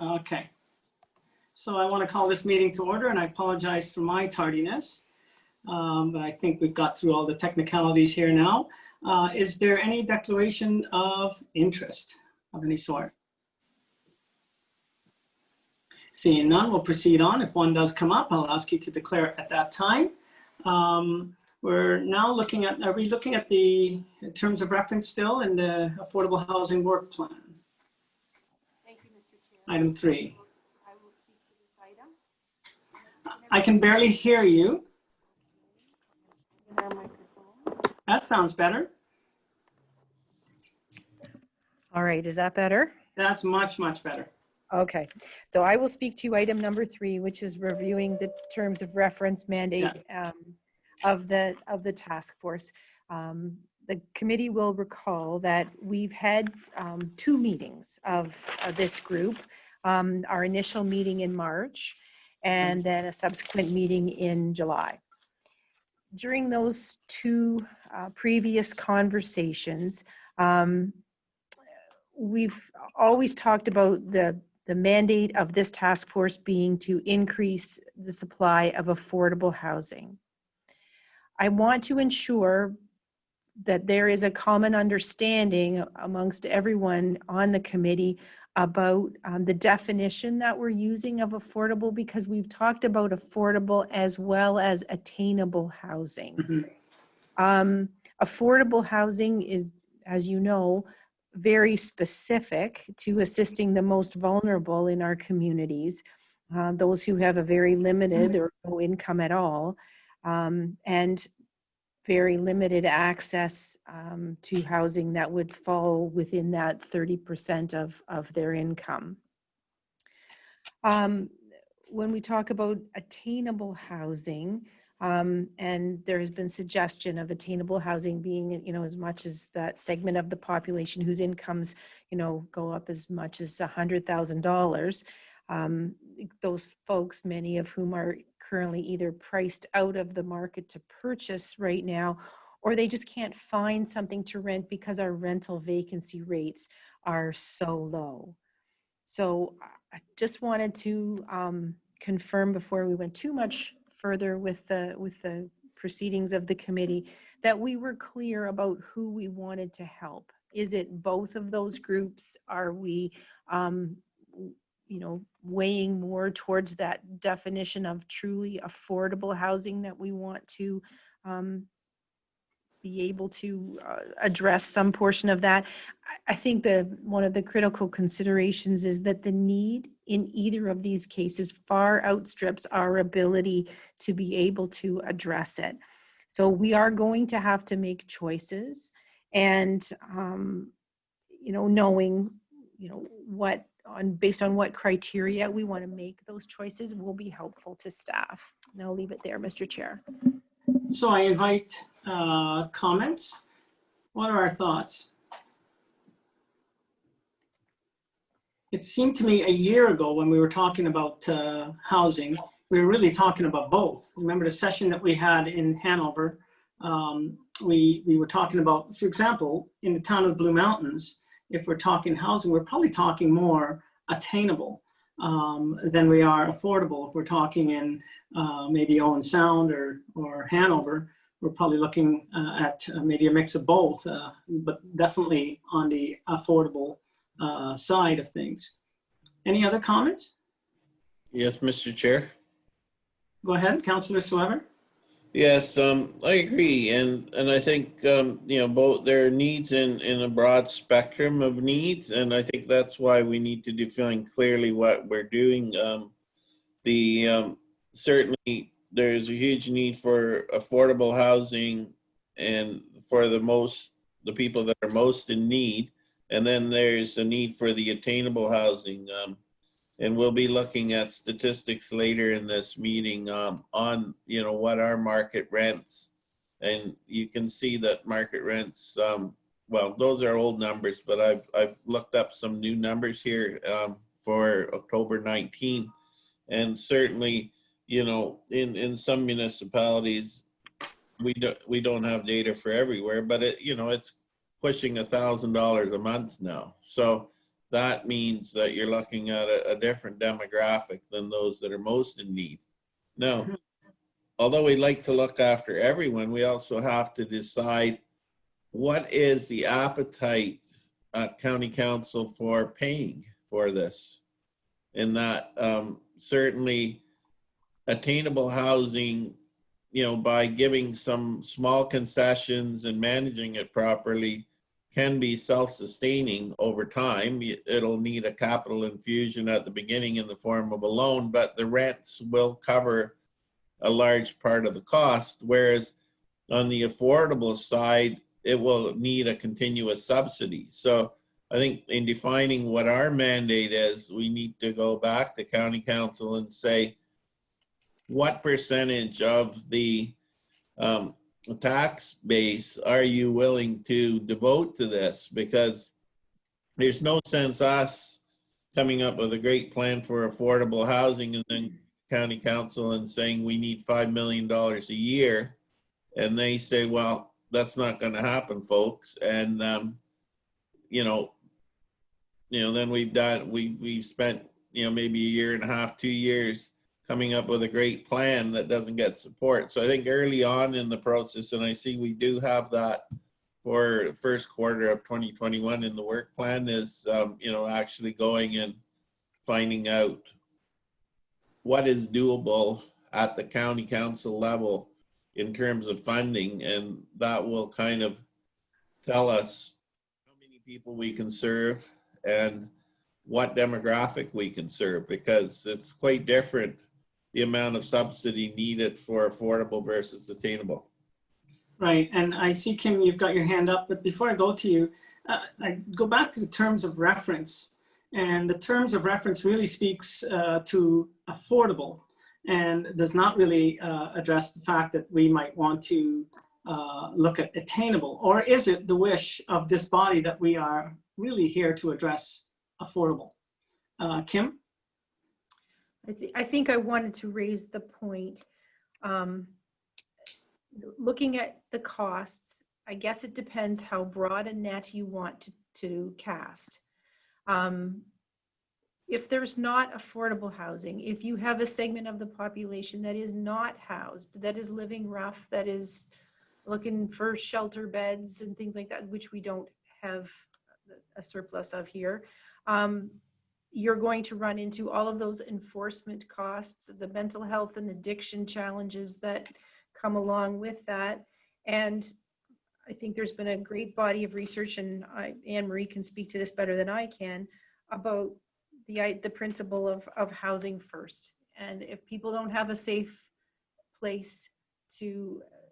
Okay. So I want to call this meeting to order, and I apologize for my tardiness. But I think we've got through all the technicalities here now. Is there any declaration of interest of any sort? Seeing none, we'll proceed on. If one does come up, I'll ask you to declare it at that time. We're now looking at, are we looking at the terms of reference still in the Affordable Housing Work Plan? Thank you, Mr. Chair. Item 3. I will speak to this item. I can barely hear you. Our microphone. That sounds better. All right, is that better? That's much, much better. Okay, so I will speak to item number 3, which is reviewing the terms of reference mandate of the task force. The committee will recall that we've had 2 meetings of this group, our initial meeting in March and then a subsequent meeting in July. During those 2 previous conversations, we've always talked about the mandate of this task force being to increase the supply of affordable housing. I want to ensure that there is a common understanding amongst everyone on the committee about the definition that we're using of affordable, because we've talked about affordable as well as attainable housing. Mm-hmm. Affordable housing is, as you know, very specific to assisting the most vulnerable in our communities, those who have a very limited or no income at all, and very limited access to housing that would fall within that 30% of their income. When we talk about attainable housing, and there has been suggestion of attainable housing being, as much as that segment of the population whose incomes, go up as much as $100,000. Those folks, many of whom are currently either priced out of the market to purchase right now, or they just can't find something to rent because our rental vacancy rates are so low. So I just wanted to confirm before we went too much further with the proceedings of the committee that we were clear about who we wanted to help. Is it both of those groups? Are we weighing more towards that definition of truly affordable housing that we want to be able to address some portion of that? I think one of the critical considerations is that the need in either of these cases far outstrips our ability to be able to address it. So we are going to have to make choices, and knowing based on what criteria we want to make those choices will be helpful to staff. And I'll leave it there, Mr. Chair. So I invite comments. What are our thoughts? It seemed to me a year ago when we were talking about housing, we were really talking about both. Remember the session that we had in Hanover? We were talking about, for example, in the town of the Blue Mountains, if we're talking housing, we're probably talking more attainable than we are affordable. If we're talking in maybe Owen Sound or Hanover, we're probably looking at maybe a mix of both, but definitely on the affordable side of things. Any other comments? Yes, Mr. Chair. Go ahead, Councillor Swever. Yes, I agree, and I think both there are needs in a broad spectrum of needs, and I think that's why we need to define clearly what we're doing. Certainly there's a huge need for affordable housing, and for the people that are most in need, and then there's a need for the attainable housing. And we'll be looking at statistics later in this meeting on what are market rents, and you can see that market rents, well, those are old numbers, but I've looked up some new numbers here for October 19, and certainly in some municipalities we don't have data for everywhere, but it's pushing $1,000 a month now. So that means that you're looking at a different demographic than those that are most in need. Now, although we like to look after everyone, we also have to decide what is the appetite at county council for paying for this. And that certainly attainable housing, you know, by giving some small concessions and managing it properly, can be self-sustaining over time. It'll need a capital infusion at the beginning in the form of a loan, but the rents will cover a large part of the cost. Whereas on the affordable side, it will need a continuous subsidy. So I think in defining what our mandate is, we need to go back to county council and say, what percentage of the tax base are you willing to devote to this? Because there's no sense us coming up with a great plan for affordable housing and then county council and saying we need $5 million a year. And they say, well, that's not going to happen, folks. And, then we've spent, maybe a year and a half, 2 years coming up with a great plan that doesn't get support. So I think early on in the process, and I see we do have that for first quarter of 2021 in the work plan, is, actually going and finding out what is doable at the county council level in terms of funding. And that will kind of tell us how many people we can serve and what demographic we can serve, because it's quite different, the amount of subsidy needed for affordable versus attainable. Right, and I see, Kim, you've got your hand up, but before I go to you, I go back to the terms of reference. And the terms of reference really speaks to affordable and does not really address the fact that we might want to look at attainable. Or is it the wish of this body that we are really here to address affordable? Kim? I think I wanted to raise the point, looking at the costs, I guess it depends how broad a net you want to cast. If there's not affordable housing, if you have a segment of the population that is not housed, that is living rough, that is looking for shelter beds and things like that, which we don't have a surplus of here, you're going to run into all of those enforcement costs, the mental health and addiction challenges that come along with that. And I think there's been a great body of research, and Anne-Marie can speak to this better than I can, about the principle of housing first. And if people don't have a safe place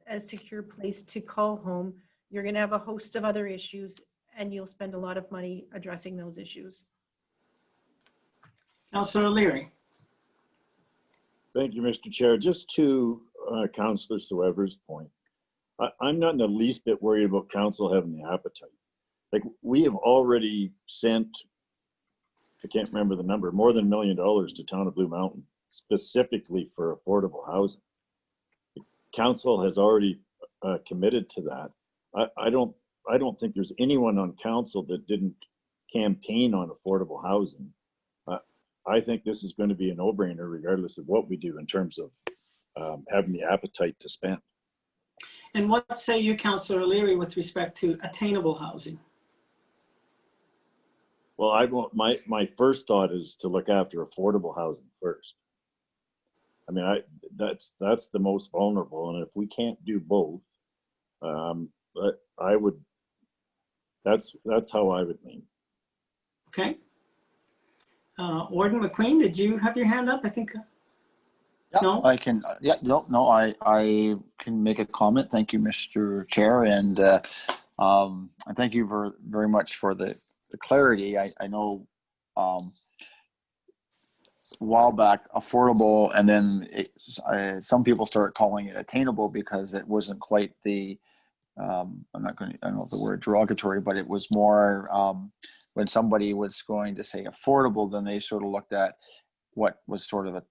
a secure place to call home, you're going to have a host of other issues, and you'll spend a lot of money addressing those issues. Councillor O'Leary. Thank you, Mr. Chair. Just to Councillor Weber's point, I'm not in the least bit worried about council having the appetite. Like, we have already sent, I can't remember the number, more than $1 million to Town of Blue Mountain, specifically for affordable housing. The council has already committed to that. I don't think there's anyone on council that didn't campaign on affordable housing. I think this is going to be a no-brainer regardless of what we do in terms of having the appetite to spend. And what say you, Councillor O'Leary, with respect to attainable housing? Well, my first thought is to look after affordable housing first. I mean, that's the most vulnerable, and if we can't do both, that's how I would lean. Okay. Warden McQueen, did you have your hand up? I think. Yeah, No? I can. Yeah, no, I can make a comment. Thank you, Mr. Chair, and thank you very much for the clarity. I know a while back, affordable, and then some people started calling it attainable because it wasn't quite the. I don't know if the word derogatory, but it was more when somebody was going to say affordable, then they sort of looked at what was sort of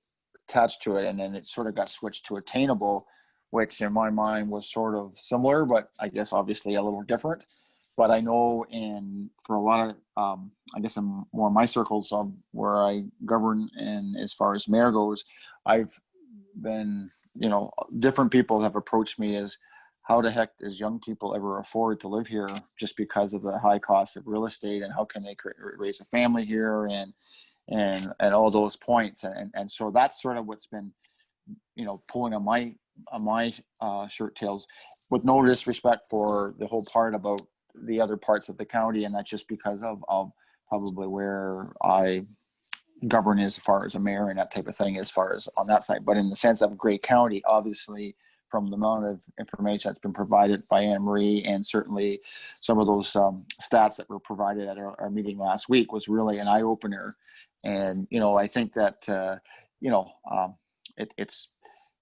attached to it, and then it sort of got switched to attainable, which in my mind was sort of similar, but I guess obviously a little different. But I know for a lot of, I guess in more of my circles of where I govern and as far as mayor goes, I've been, different people have approached me as how the heck does young people ever afford to live here just because of the high cost of real estate, and how can they raise a family here and all those points. And so that's sort of what's been, pulling on my shirt tails, with no disrespect for the whole part about the other parts of the county. And that's just because of probably where I govern as far as a mayor and that type of thing, as far as on that side. But in the sense of Grey County, obviously, from the amount of information that's been provided by Anne Marie, and certainly some of those stats that were provided at our meeting last week, was really an eye opener. And, I think that, it's,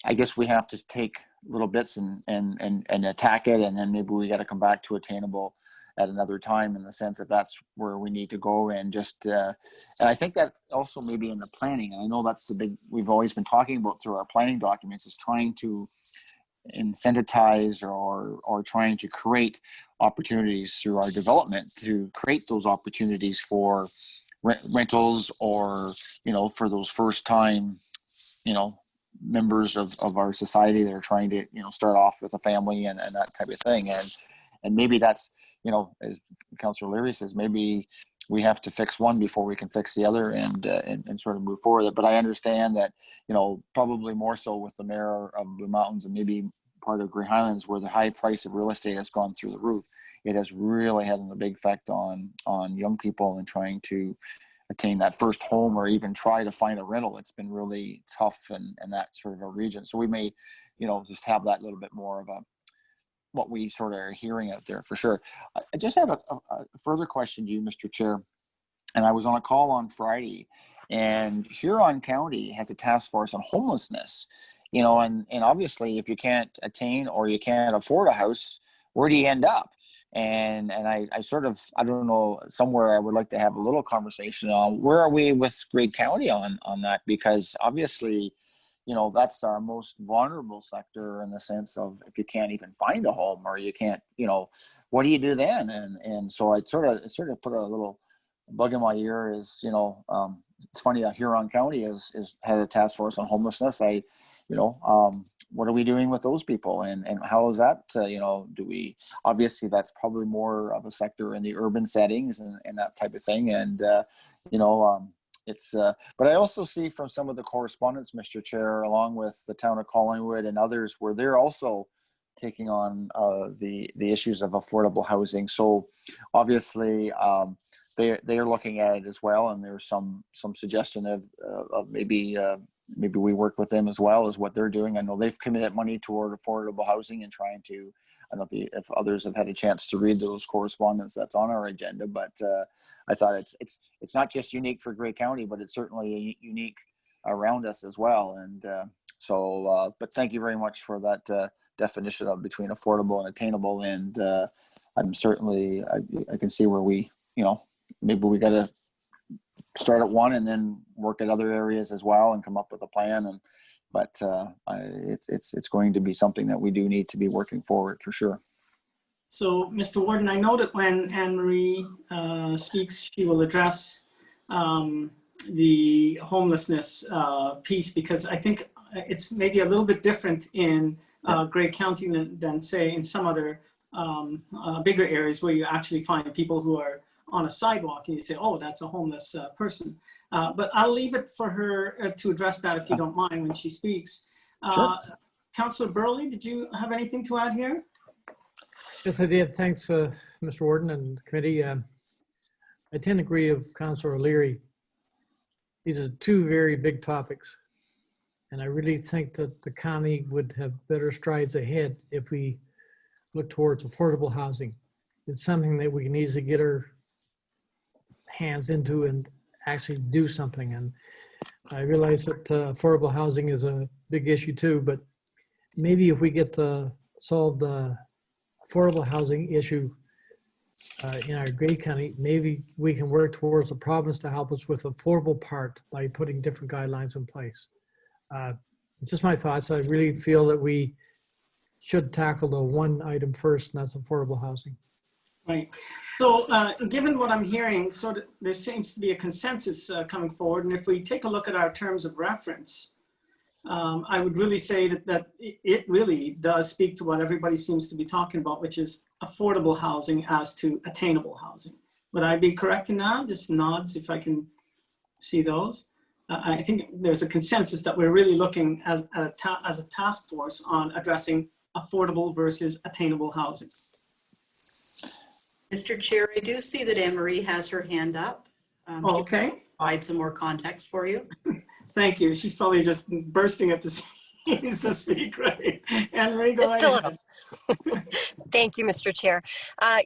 I guess we have to take little bits and attack it. And then maybe we got to come back to attainable at another time, in the sense that that's where we need to go. And just, and I think that also maybe in the planning, and I know that's the big, we've always been talking about through our planning documents, is trying to incentivize or trying to create opportunities through our development to create those opportunities for rentals, or, for those first time, members of our society that are trying to, start off with a family and that type of thing. And maybe that's, as Councillor Leary says, maybe we have to fix one before we can fix the other, and sort of move forward. But I understand that, probably more so with the mayor of Blue Mountains and maybe part of Grey Highlands, where the high price of real estate has gone through the roof, it has really had a big effect on young people and trying to attain that first home, or even try to find a rental. It's been really tough in that sort of a region. So we may, just have that little bit more of what we sort of are hearing out there for sure. I just have a further question to you, Mr. Chair. And I was on a call on Friday, and Huron County has a task force on homelessness, and obviously if you can't attain or you can't afford a house, where do you end up? And I sort of, I don't know, somewhere I would like to have a little conversation on where are we with Grey County on that, because obviously, that's our most vulnerable sector, in the sense of, if you can't even find a home, or you can't, what do you do then? And so it sort of put a little bug in my ear. Is, it's funny that Huron County has had a task force on homelessness. What are we doing with those people, and how is that, do we, obviously that's probably more of a sector in the urban settings and that type of thing. And, it's, but I also see from some of the correspondence, Mr. Chair, along with the town of Collingwood and others, where they're also taking on the issues of affordable housing. So obviously they're looking at it as well, and there's some suggestion of maybe we work with them as well as what they're doing. I know they've committed money toward affordable housing and trying to, I don't know if others have had a chance to read those correspondence that's on our agenda, but I thought it's not just unique for Grey County, but it's certainly unique around us as well. And but thank you very much for that definition of between affordable and attainable. And I'm certainly, I can see where we, maybe we got to start at one and then work at other areas as well and come up with a plan. But it's going to be something that we do need to be working forward for sure. So, Mr. Warden, I know that when Anne Marie speaks, she will address the homelessness piece, because I think it's maybe a little bit different in Grey County than say in some other bigger areas where you actually find people who are on a sidewalk and you say, oh, that's a homeless person. But I'll leave it for her to address that, if you don't mind, when she speaks. Sure. Councillor Burley, did you have anything to add here? Yes, I did. Thanks, Mr. Warden and committee. I tend to agree with Councillor O'Leary. These are two very big topics. And I really think that the county would have better strides ahead if we look towards affordable housing. It's something that we can easily get our hands into and actually do something. And I realize that affordable housing is a big issue too, but maybe if we get to solve the affordable housing issue in our Grey County, maybe we can work towards the province to help us with the affordable part by putting different guidelines in place. It's just my thoughts. I really feel that we should tackle the one item first, and that's affordable housing. Right. So given what I'm hearing, sort of, there seems to be a consensus coming forward. And if we take a look at our terms of reference, I would really say that it really does speak to what everybody seems to be talking about, which is affordable housing as to attainable housing. Would I be correct in that? Just nods if I can see those. I think there's a consensus that we're really looking as a task force on addressing affordable versus attainable housing. Mr. Chair, I do see that Anne Marie has her hand up. Oh, She okay. can provide some more context for you. Thank you. She's probably just bursting at the seams to speak, right? Anne Marie, go Just a ahead. little. Thank you, Mr. Chair.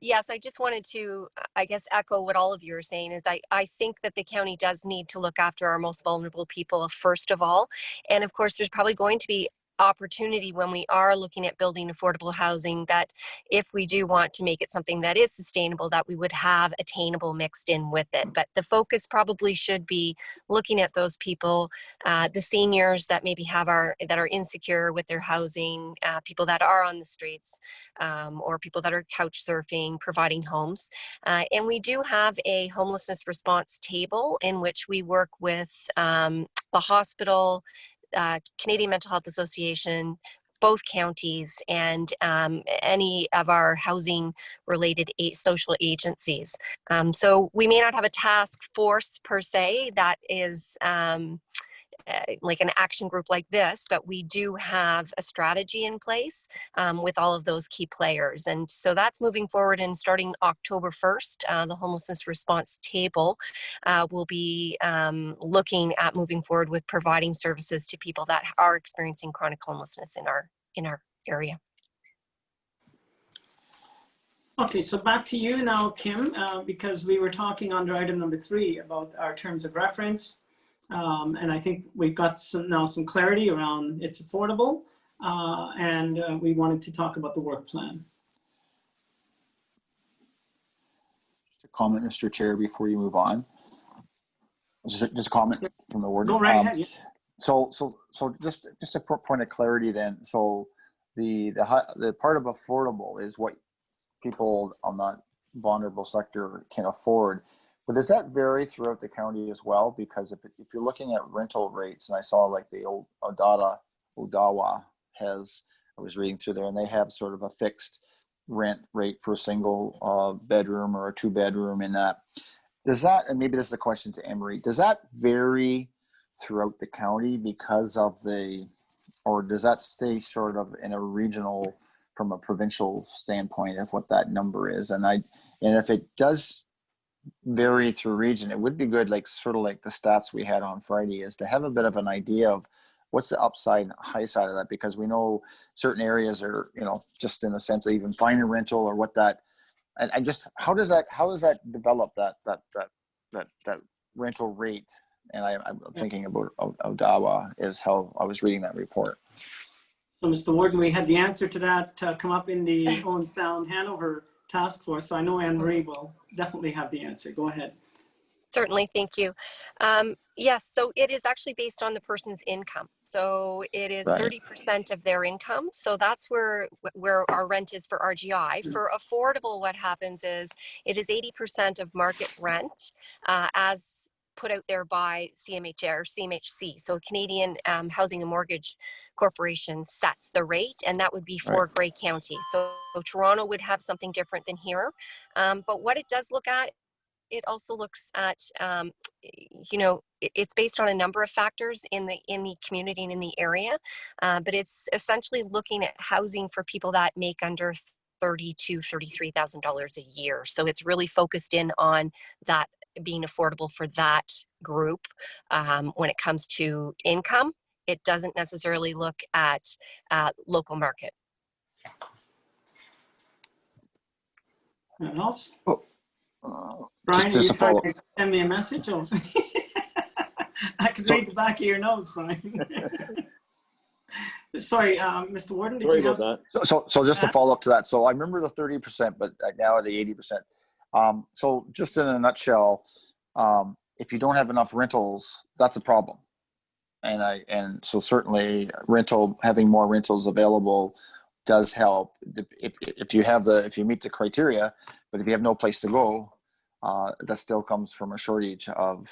Yes, I just wanted to, I guess, echo what all of you are saying is I think that the county does need to look after our most vulnerable people first of all. And of course, there's probably going to be opportunity when we are looking at building affordable housing that if we do want to make it something that is sustainable, that we would have attainable mixed in with it. But the focus probably should be looking at those people, the seniors that maybe that are insecure with their housing, people that are on the streets, or people that are couch surfing, providing homes. And we do have a homelessness response table in which we work with the hospital, Canadian Mental Health Association, both counties, and any of our housing related social agencies. So we may not have a task force per se that is like an action group like this, but we do have a strategy in place with all of those key players. And so that's moving forward, and starting October 1st, the homelessness response table will be looking at moving forward with providing services to people that are experiencing chronic homelessness in our area. Okay, so back to you now, Kim, because we were talking under item number 3 about our terms of reference. And I think we've got now some clarity around it's affordable, and we wanted to talk about the work plan. Just a comment, Mr. Chair, before you move on. Just a comment from the warden. Go right ahead. Yeah. So just a point of clarity then. So the part of affordable is what people on that vulnerable sector can afford. But does that vary throughout the county as well? Because if you're looking at rental rates, and I saw like the old Odawa has, I was reading through there, and they have sort of a fixed rent rate for a single bedroom or a 2-bedroom in that. Does that, and maybe this is a question to Emery, does that vary throughout the county because of or does that stay sort of in a regional, from a provincial standpoint of what that number is? And if it does vary through region, it would be good, like sort of like the stats we had on Friday, is to have a bit of an idea of what's the upside and high side of that, because we know certain areas are, just in the sense of even finding rental or what that, and just how does that develop that rental rate? And I'm thinking about Odawa is how I was reading that report. So, Mr. Warden, we had the answer to that come up in the Owen Sound Hanover task force. So I know Anne Marie will definitely have the answer. Go ahead. Certainly, thank you. Yes, so it is actually based on the person's income. So it is 30% of their income. So that's where our rent is for RGI. For affordable, what happens is it is 80% of market rent as put out there by CMHA or CMHC. So Canadian Housing and Mortgage Corporation sets the rate, and that would be for Grey County. So Toronto would have something different than here. But what it does look at, it also looks at, it's based on a number of factors in the community and in the area, but it's essentially looking at housing for people that make under $30,000 to $33,000 a year. So it's really focused in on that being affordable for that group. When it comes to income, it doesn't necessarily look at local market. That helps. Oh. Brian, just are you to follow trying to send me a message? Or I could read the back of your notes, Brian. Sorry, Mr. Warden, did Sorry you have about that. So just to follow up to that. So I remember the 30%, but now the 80%. So just in a nutshell, if you don't have enough rentals, that's a problem. And so certainly having more rentals available does help if you meet the criteria, but if you have no place to go, that still comes from a shortage of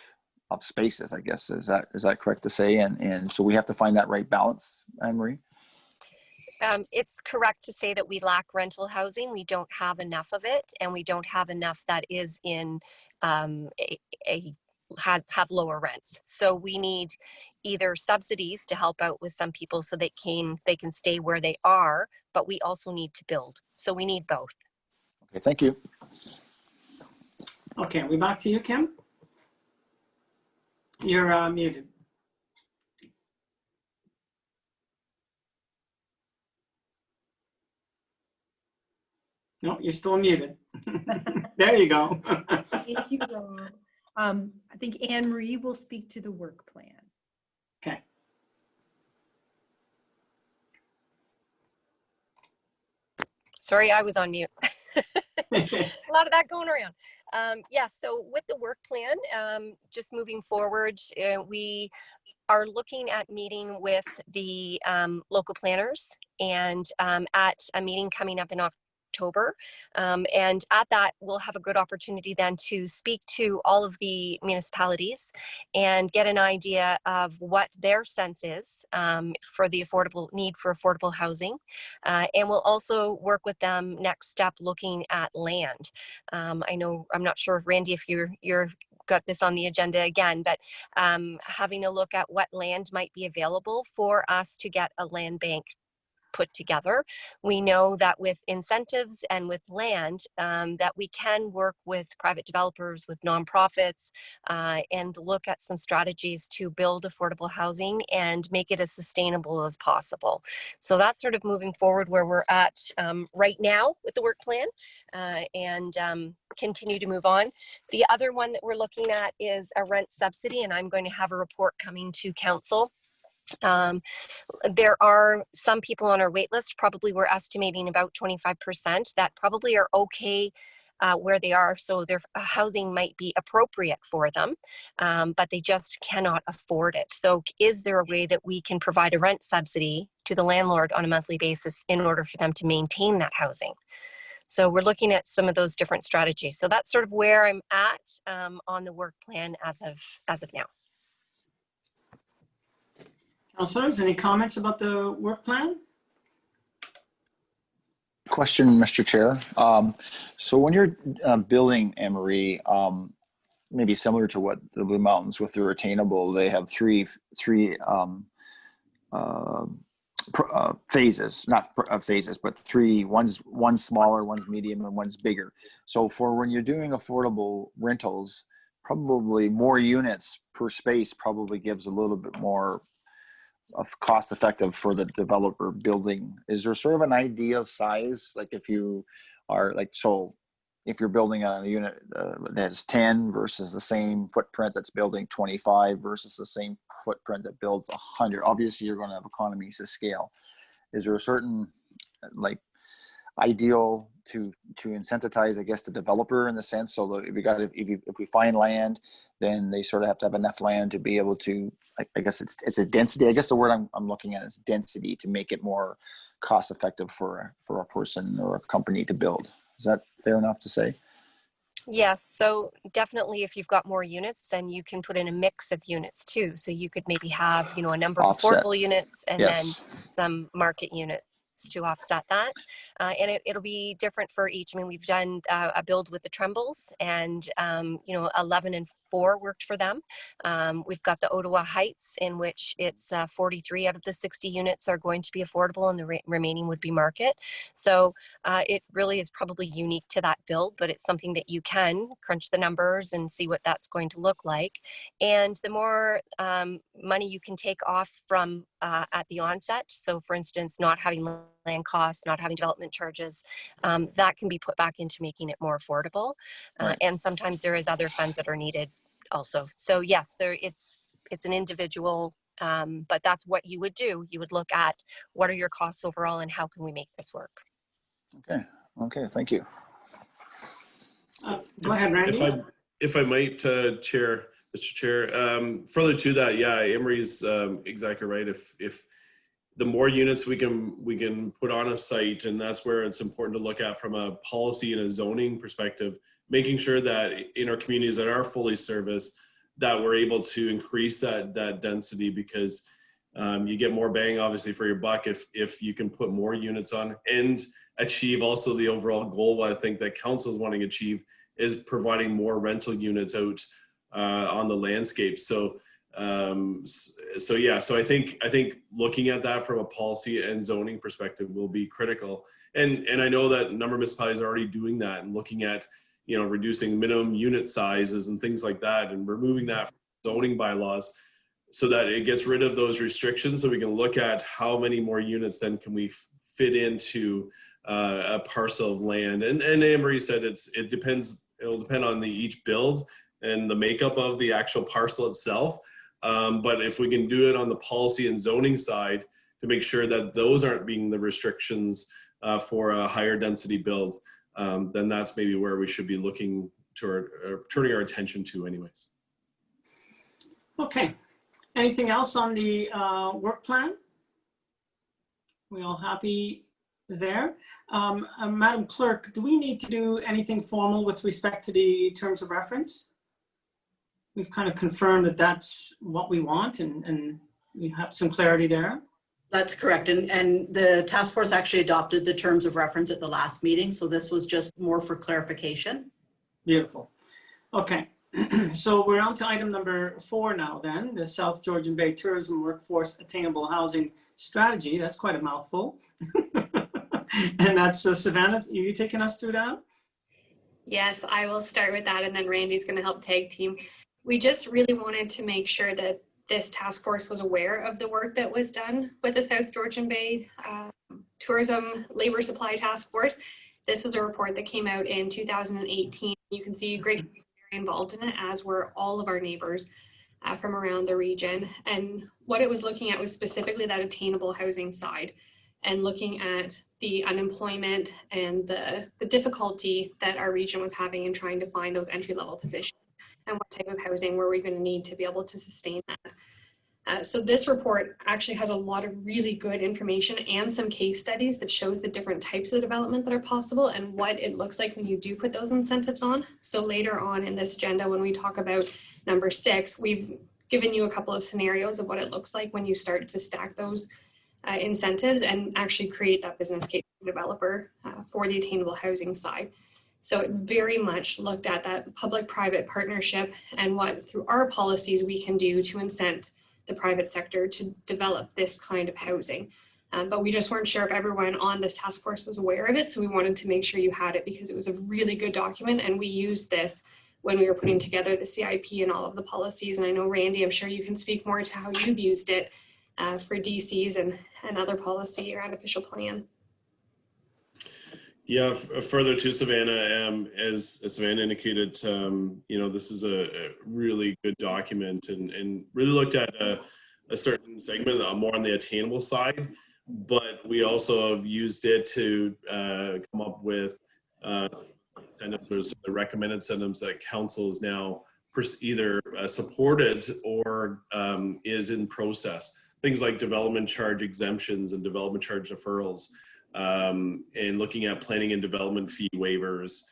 spaces, I guess. Is that correct to say? And so we have to find that right balance, Anne-Marie? It's correct to say that we lack rental housing. We don't have enough of it, and we don't have enough that is in have lower rents. So we need either subsidies to help out with some people so they can stay where they are, but we also need to build. So we need both. Okay, thank you. Okay, we back to you, Kim. You're muted. No, you're still muted. There you go. Thank you, Rob. I think Anne-Marie will speak to the work plan. Okay. Sorry, I was on mute. A lot of that going around. Yeah, so with the work plan, just moving forward, we are looking at meeting with the local planners and at a meeting coming up in October. And at that, we'll have a good opportunity then to speak to all of the municipalities and get an idea of what their sense is for the need for affordable housing. And we'll also work with them next step looking at land. I'm not sure, Randy, if you're got this on the agenda again, but having a look at what land might be available for us to get a land bank put together. We know that with incentives and with land, that we can work with private developers, with nonprofits, and look at some strategies to build affordable housing and make it as sustainable as possible. So that's sort of moving forward where we're at right now with the work plan, and continue to move on. The other one that we're looking at is a rent subsidy, and I'm going to have a report coming to council. There are some people on our wait list, probably we're estimating about 25%, that probably are okay where they are, so their housing might be appropriate for them, but they just cannot afford it. So is there a way that we can provide a rent subsidy to the landlord on a monthly basis in order for them to maintain that housing? So we're looking at some of those different strategies. So that's sort of where I'm at on the work plan as of now. Councilors, any comments about the work plan? Question, Mr. Chair. So when you're building, Anne-Marie, maybe similar to what the Blue Mountains with their attainable, they have three phases, not phases, but three. One's smaller, one's medium, and one's bigger. So for when you're doing affordable rentals, probably more units per space probably gives a little bit more of cost effective for the developer building. Is there sort of an ideal size? Like if you are if you're building a unit that's 10 versus the same footprint that's building 25 versus the same footprint that builds 100, obviously you're going to have economies of scale. Is there a certain ideal to incentivize, I guess, the developer in the sense, so that if we find land, then they sort of have to have enough land to be able to, I guess it's a density. I guess the word I'm looking at is density, to make it more cost effective for a person or a company to build. Is that fair enough to say? Yes, so definitely if you've got more units, then you can put in a mix of units too. So you could maybe have, a number of Offset. affordable units and Yes. then some market units to offset that. And it'll be different for each. I mean, we've done a build with the Trembles, and 11 and 4 worked for them. We've got the Ottawa Heights, in which it's 43 out of the 60 units are going to be affordable, and the remaining would be market. So it really is probably unique to that build, but it's something that you can crunch the numbers and see what that's going to look like. And the more money you can take off from at the onset, so for instance, not having land costs, not having development charges, that can be put back into making it more affordable. Right. And sometimes there is other funds that are needed also. So yes, it's an individual, but that's what you would do. You would look at what are your costs overall and how can we make this work. Okay, thank you. Go ahead, Randy. If I might, Mr. Chair, further to that, yeah, Emery's exactly right. If the more units we can put on a site, and that's where it's important to look at from a policy and a zoning perspective, making sure that in our communities that are fully serviced, that we're able to increase that density, because you get more bang obviously for your buck if you can put more units on and achieve also the overall goal. I think that council is wanting to achieve is providing more rental units out on the landscape. So I think looking at that from a policy and zoning perspective will be critical. And I know that a number of municipalities are already doing that and looking at, you know, reducing minimum unit sizes and things like that, and removing that from zoning bylaws so that it gets rid of those restrictions, so we can look at how many more units then can we fit into a parcel of land. And Anne-Marie said it depends. It'll depend on each build and the makeup of the actual parcel itself. But if we can do it on the policy and zoning side to make sure that those aren't being the restrictions for a higher density build, then that's maybe where we should be looking to turning our attention to anyways. Okay. Anything else on the work plan? We all happy there? Madam Clerk, do we need to do anything formal with respect to the terms of reference? We've kind of confirmed that that's what we want, and we have some clarity there. That's correct. And the task force actually adopted the terms of reference at the last meeting. So this was just more for clarification. Beautiful. Okay. So we're on to item number 4 now then, the South Georgian Bay Tourism Workforce Attainable Housing Strategy. That's quite a mouthful. And that's Savannah, are you taking us through that? Yes, I will start with that, and then Randy's going to help tag team. We just really wanted to make sure that this task force was aware of the work that was done with the South Georgian Bay Tourism Labor Supply Task Force. This was a report that came out in 2018. You can see great very involved in it, as were all of our neighbors from around the region. And what it was looking at was specifically that attainable housing side, and looking at the unemployment and the difficulty that our region was having in trying to find those entry-level positions, and what type of housing were we going to need to be able to sustain that. So this report actually has a lot of really good information and some case studies that shows the different types of development that are possible and what it looks like when you do put those incentives on. So later on in this agenda, when we talk about number 6, we've given you a couple of scenarios of what it looks like when you start to stack those incentives and actually create that business case for the developer for the attainable housing side. So it very much looked at that public-private partnership and what through our policies we can do to incent the private sector to develop this kind of housing. But we just weren't sure if everyone on this task force was aware of it. So we wanted to make sure you had it, because it was a really good document, and we used this when we were putting together the CIP and all of the policies. And I know, Randy, I'm sure you can speak more to how you've used it for DCs and other policy or unofficial plan. Yeah, further to Savannah, as Savannah indicated, this is a really good document, and really looked at a certain segment more on the attainable side, but we also have used it to come up with incentives, or the recommended incentives that council is now either supported or is in process. Things like development charge exemptions and development charge deferrals. And looking at planning and development fee waivers,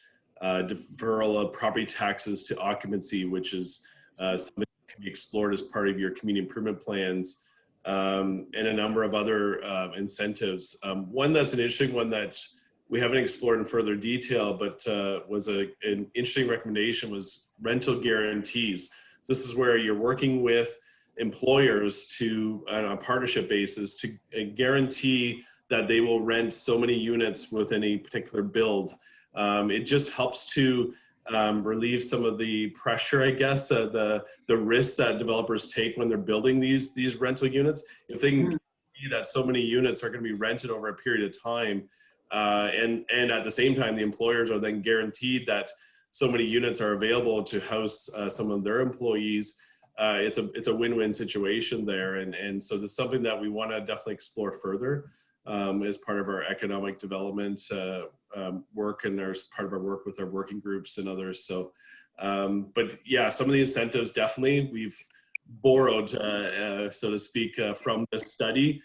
deferral of property taxes to occupancy, which is something that can be explored as part of your community improvement plans, and a number of other incentives. One that's an interesting one that we haven't explored in further detail, but was an interesting recommendation, was rental guarantees. This is where you're working with employers to, on a partnership basis, to guarantee that they will rent so many units within a particular build. It just helps to relieve some of the pressure, I guess, the risks that developers take when they're building these rental units. If they can see that so many units are going to be rented over a period of time, and at the same time, the employers are then guaranteed that so many units are available to house some of their employees. It's a win-win situation there, and so this is something that we want to definitely explore further as part of our economic development work, and as part of our work with our working groups and others. So, but yeah, some of the incentives definitely we've borrowed, so to speak, from this study.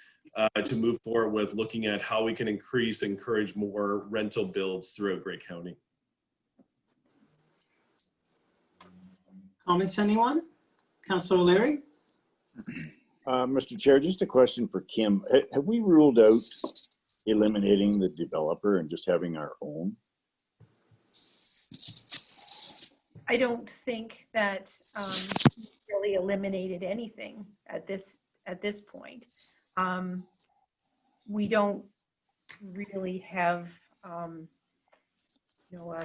to move forward with looking at how we can encourage more rental builds throughout Grey County. Comments, anyone? Councillor O'Leary? Mr. Chair, just a question for Kim. Have we ruled out eliminating the developer and just having our own? I don't think that really eliminated anything at this point. We don't really have you know,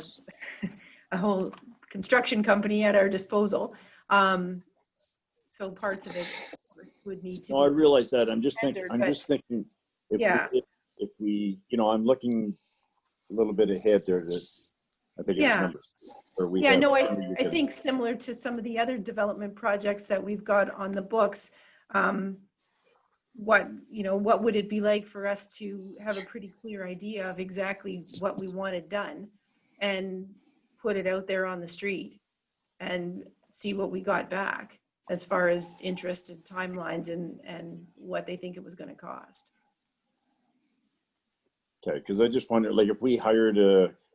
a whole construction company at our disposal. So parts of it would need to. No, I realize that. I'm just thinking. If yeah. if we, you know, I'm looking a little bit ahead there. That I think it's number 6. Yeah, no, I think similar to some of the other development projects that we've got on the books, what would it be like for us to have a pretty clear idea of exactly what we wanted done and put it out there on the street and see what we got back as far as interest and timelines and what they think it was going to cost. Okay, because I just wonder, like, if we hired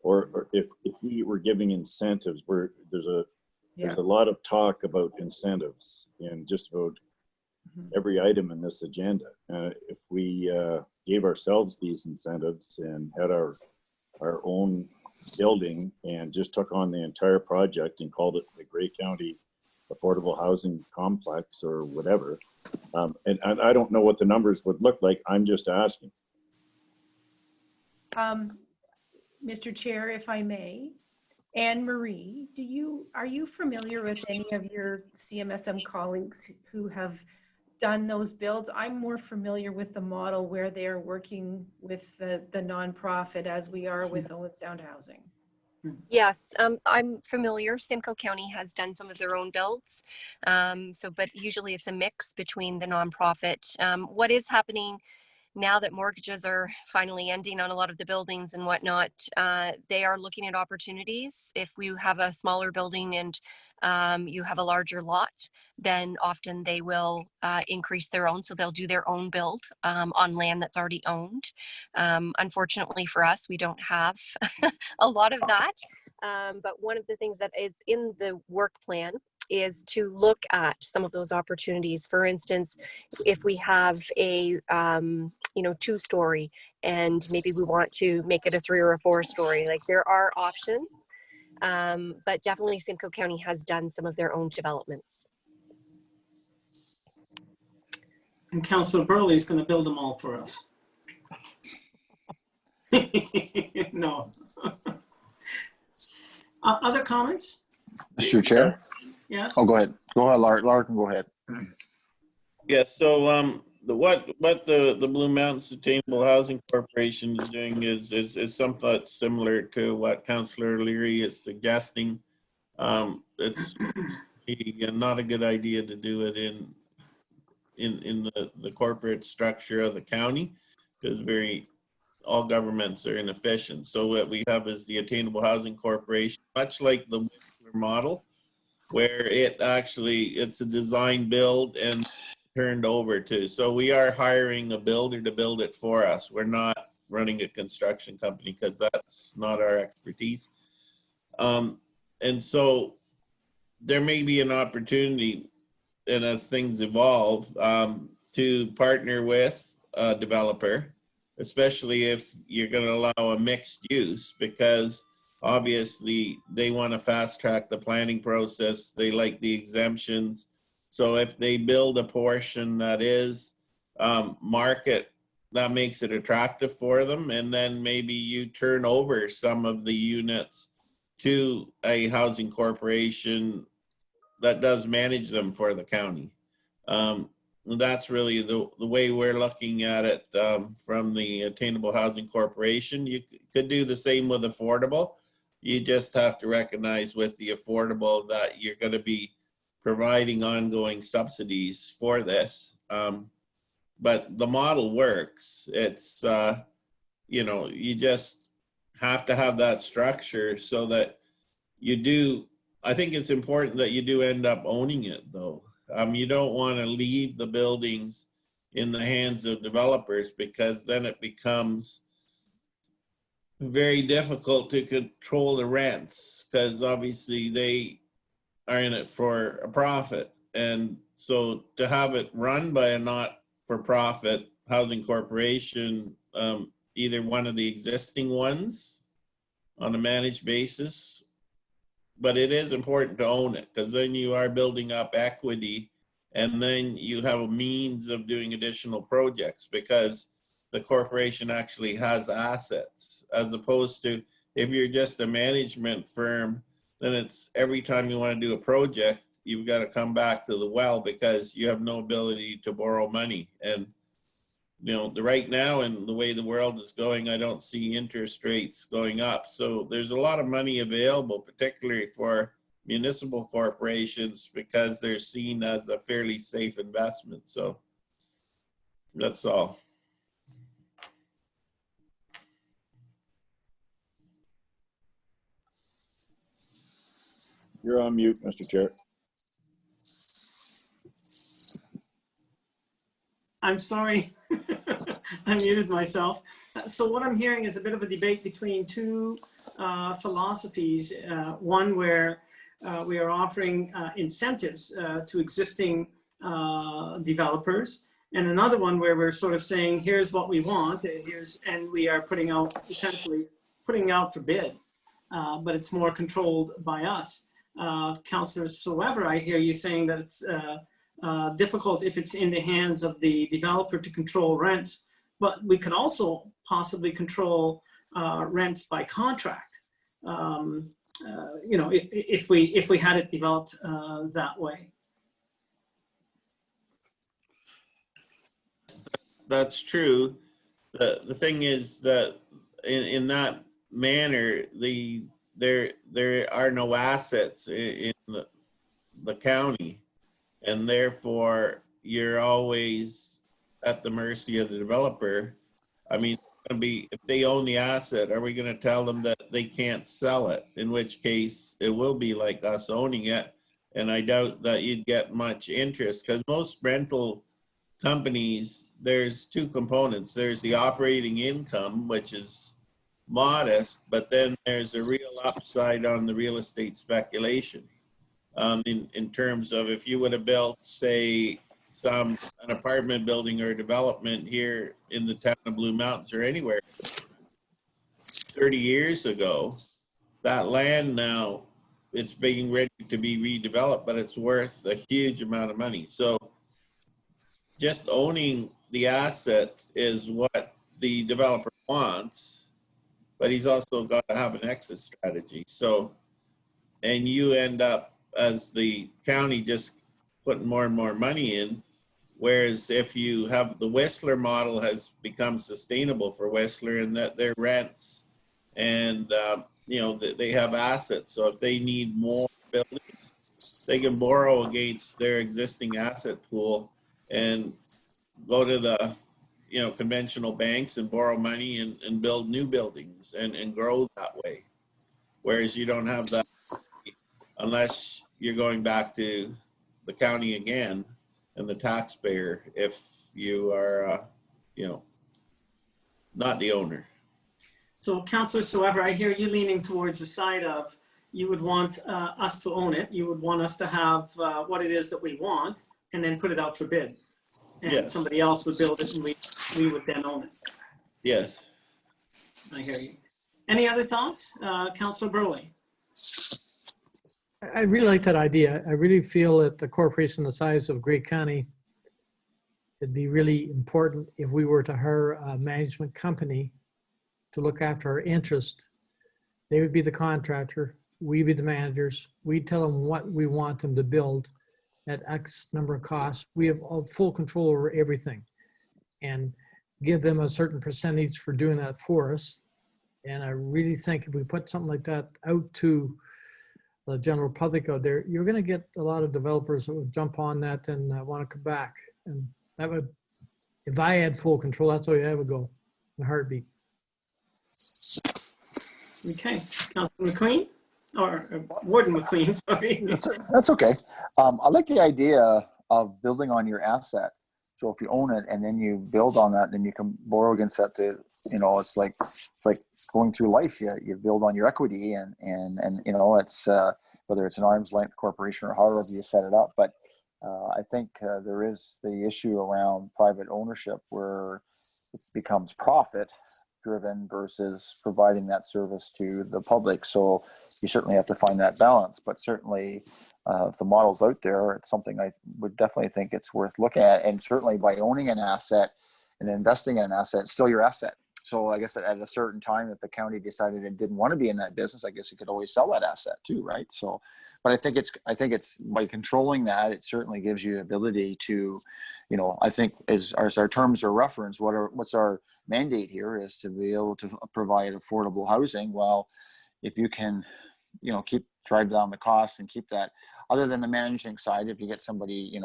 or if we were giving incentives, where there's a lot of talk about incentives in just about every item in this agenda. If we gave ourselves these incentives and had our own building and just took on the entire project and called it the Grey County Affordable Housing Complex or whatever, and I don't know what the numbers would look like. I'm just asking. Mr. Chair, if I may, Anne Marie, are you familiar with any of your CMSM colleagues who have done those builds? I'm more familiar with the model where they're working with the nonprofit as we are with Owen Sound Housing. Yes, I'm familiar. Simcoe County has done some of their own builds. But usually it's a mix between the nonprofit. What is happening now that mortgages are finally ending on a lot of the buildings and whatnot, they are looking at opportunities. If we have a smaller building and you have a larger lot, then often they will increase their own. So they'll do their own build on land that's already owned. Unfortunately for us, we don't have a lot of that. But one of the things that is in the work plan is to look at some of those opportunities. For instance, if we have a 2-story and maybe we want to make it a 3 or a 4-story, like there are options. But definitely Simcoe County has done some of their own developments. And Councillor Burley is going to build them all for us. No. Other comments? Mr. Chair? Yes. Oh, go ahead. Go ahead, Larkin, go ahead. Yeah, so what the Blue Mountain Sustainable Housing Corporation is doing is somewhat similar to what Councillor Leary is suggesting. It's not a good idea to do it in the corporate structure of the county, because all governments are inefficient. So what we have is the Attainable Housing Corporation, much like the Whistler model, where it's a design build and turned over to. So we are hiring a builder to build it for us. We're not running a construction company because that's not our expertise. And so there may be an opportunity, and as things evolve, to partner with a developer, especially if you're going to allow a mixed use, because obviously they want to fast track the planning process. They like the exemptions. So if they build a portion that is market, that makes it attractive for them. And then maybe you turn over some of the units to a housing corporation that does manage them for the county. That's really the way we're looking at it from the Attainable Housing Corporation. You could do the same with affordable. You just have to recognize with the affordable that you're going to be providing ongoing subsidies for this. But the model works. It's, you just have to have that structure so that you do. I think it's important that you do end up owning it, though. You don't want to leave the buildings in the hands of developers, because then it becomes very difficult to control the rents, because obviously they are in it for a profit. And so to have it run by a not-for-profit housing corporation, either one of the existing ones on a managed basis, but it is important to own it, because then you are building up equity, and then you have a means of doing additional projects, because the corporation actually has assets, as opposed to if you're just a management firm, then it's every time you want to do a project, you've got to come back to the well because you have no ability to borrow money. And you know, right now, and the way the world is going, I don't see interest rates going up. So there's a lot of money available, particularly for municipal corporations, because they're seen as a fairly safe investment. So that's all. You're on mute, Mr. Chair. I'm sorry, I muted myself. So what I'm hearing is a bit of a debate between two philosophies. One where we are offering incentives to existing developers, and another one where we're sort of saying, here's what we want, and we are putting out, essentially putting out for bid, but it's more controlled by us. Councillor Soever, I hear you saying that it's difficult if it's in the hands of the developer to control rents, but we could also possibly control rents by contract. You know, if we had it developed that way. That's true. The thing is that in that manner, there are no assets in the county, and therefore you're always at the mercy of the developer. I mean, it's gonna be, if they own the asset, are we going to tell them that they can't sell it? In which case it will be like us owning it, and I doubt that you'd get much interest, because most rental companies, there's two components. There's the operating income, which is modest, but then there's a real upside on the real estate speculation. In terms of, if you would have built, say, an apartment building or development here in the town of Blue Mountains or anywhere 30 years ago, that land now, it's being ready to be redeveloped, but it's worth a huge amount of money. So just owning the asset is what the developer wants, but he's also got to have an exit strategy. So, and you end up, as the county, just putting more and more money in, whereas if you have the Whistler model has become sustainable for Whistler, in that their rents and you know, they have assets. So if they need more buildings, they can borrow against their existing asset pool and go to the, you know, conventional banks and borrow money and build new buildings and grow that way. Whereas you don't have that unless you're going back to the county again and the taxpayer if you are, you know, not the owner. So Councillor Soever, I hear you leaning towards the side of, you would want us to own it. You would want us to have what it is that we want, and then put it out for bid. And Yes. somebody else would build it, and we would then own it. Yes. I hear you. Any other thoughts? Councillor Burley? I really like that idea. I really feel that the corporation the size of Grey County, it'd be really important if we were to hire a management company to look after our interest. They would be the contractor, we'd be the managers. We'd tell them what we want them to build at X number of costs. We have all full control over everything, and give them a certain percentage for doing that for us. And I really think if we put something like that out to the general public out there, you're going to get a lot of developers that would jump on that and want to come back. And that would, if I had full control, that's the way I would go in a heartbeat. Okay, Councillor McQueen, or Warden McQueen, sorry. That's okay. I like the idea of building on your asset. So if you own it and then you build on that, then you can borrow against that to, it's like going through life. You build on your equity and it's whether it's an arm's length corporation or however you set it up. But I think there is the issue around private ownership where it becomes profit driven versus providing that service to the public. So you certainly have to find that balance, but certainly if the model's out there, it's something I would definitely think it's worth looking at. And certainly by owning an asset and investing in an asset, it's still your asset. So I guess at a certain time, if the county decided it didn't want to be in that business, I guess you could always sell that asset too, right? So, but I think it's by controlling that, it certainly gives you the ability to, I think as our terms are referenced, what's our mandate here is to be able to provide affordable housing. Well, if you can, drive down the costs and keep that, other than the managing side, if you get somebody,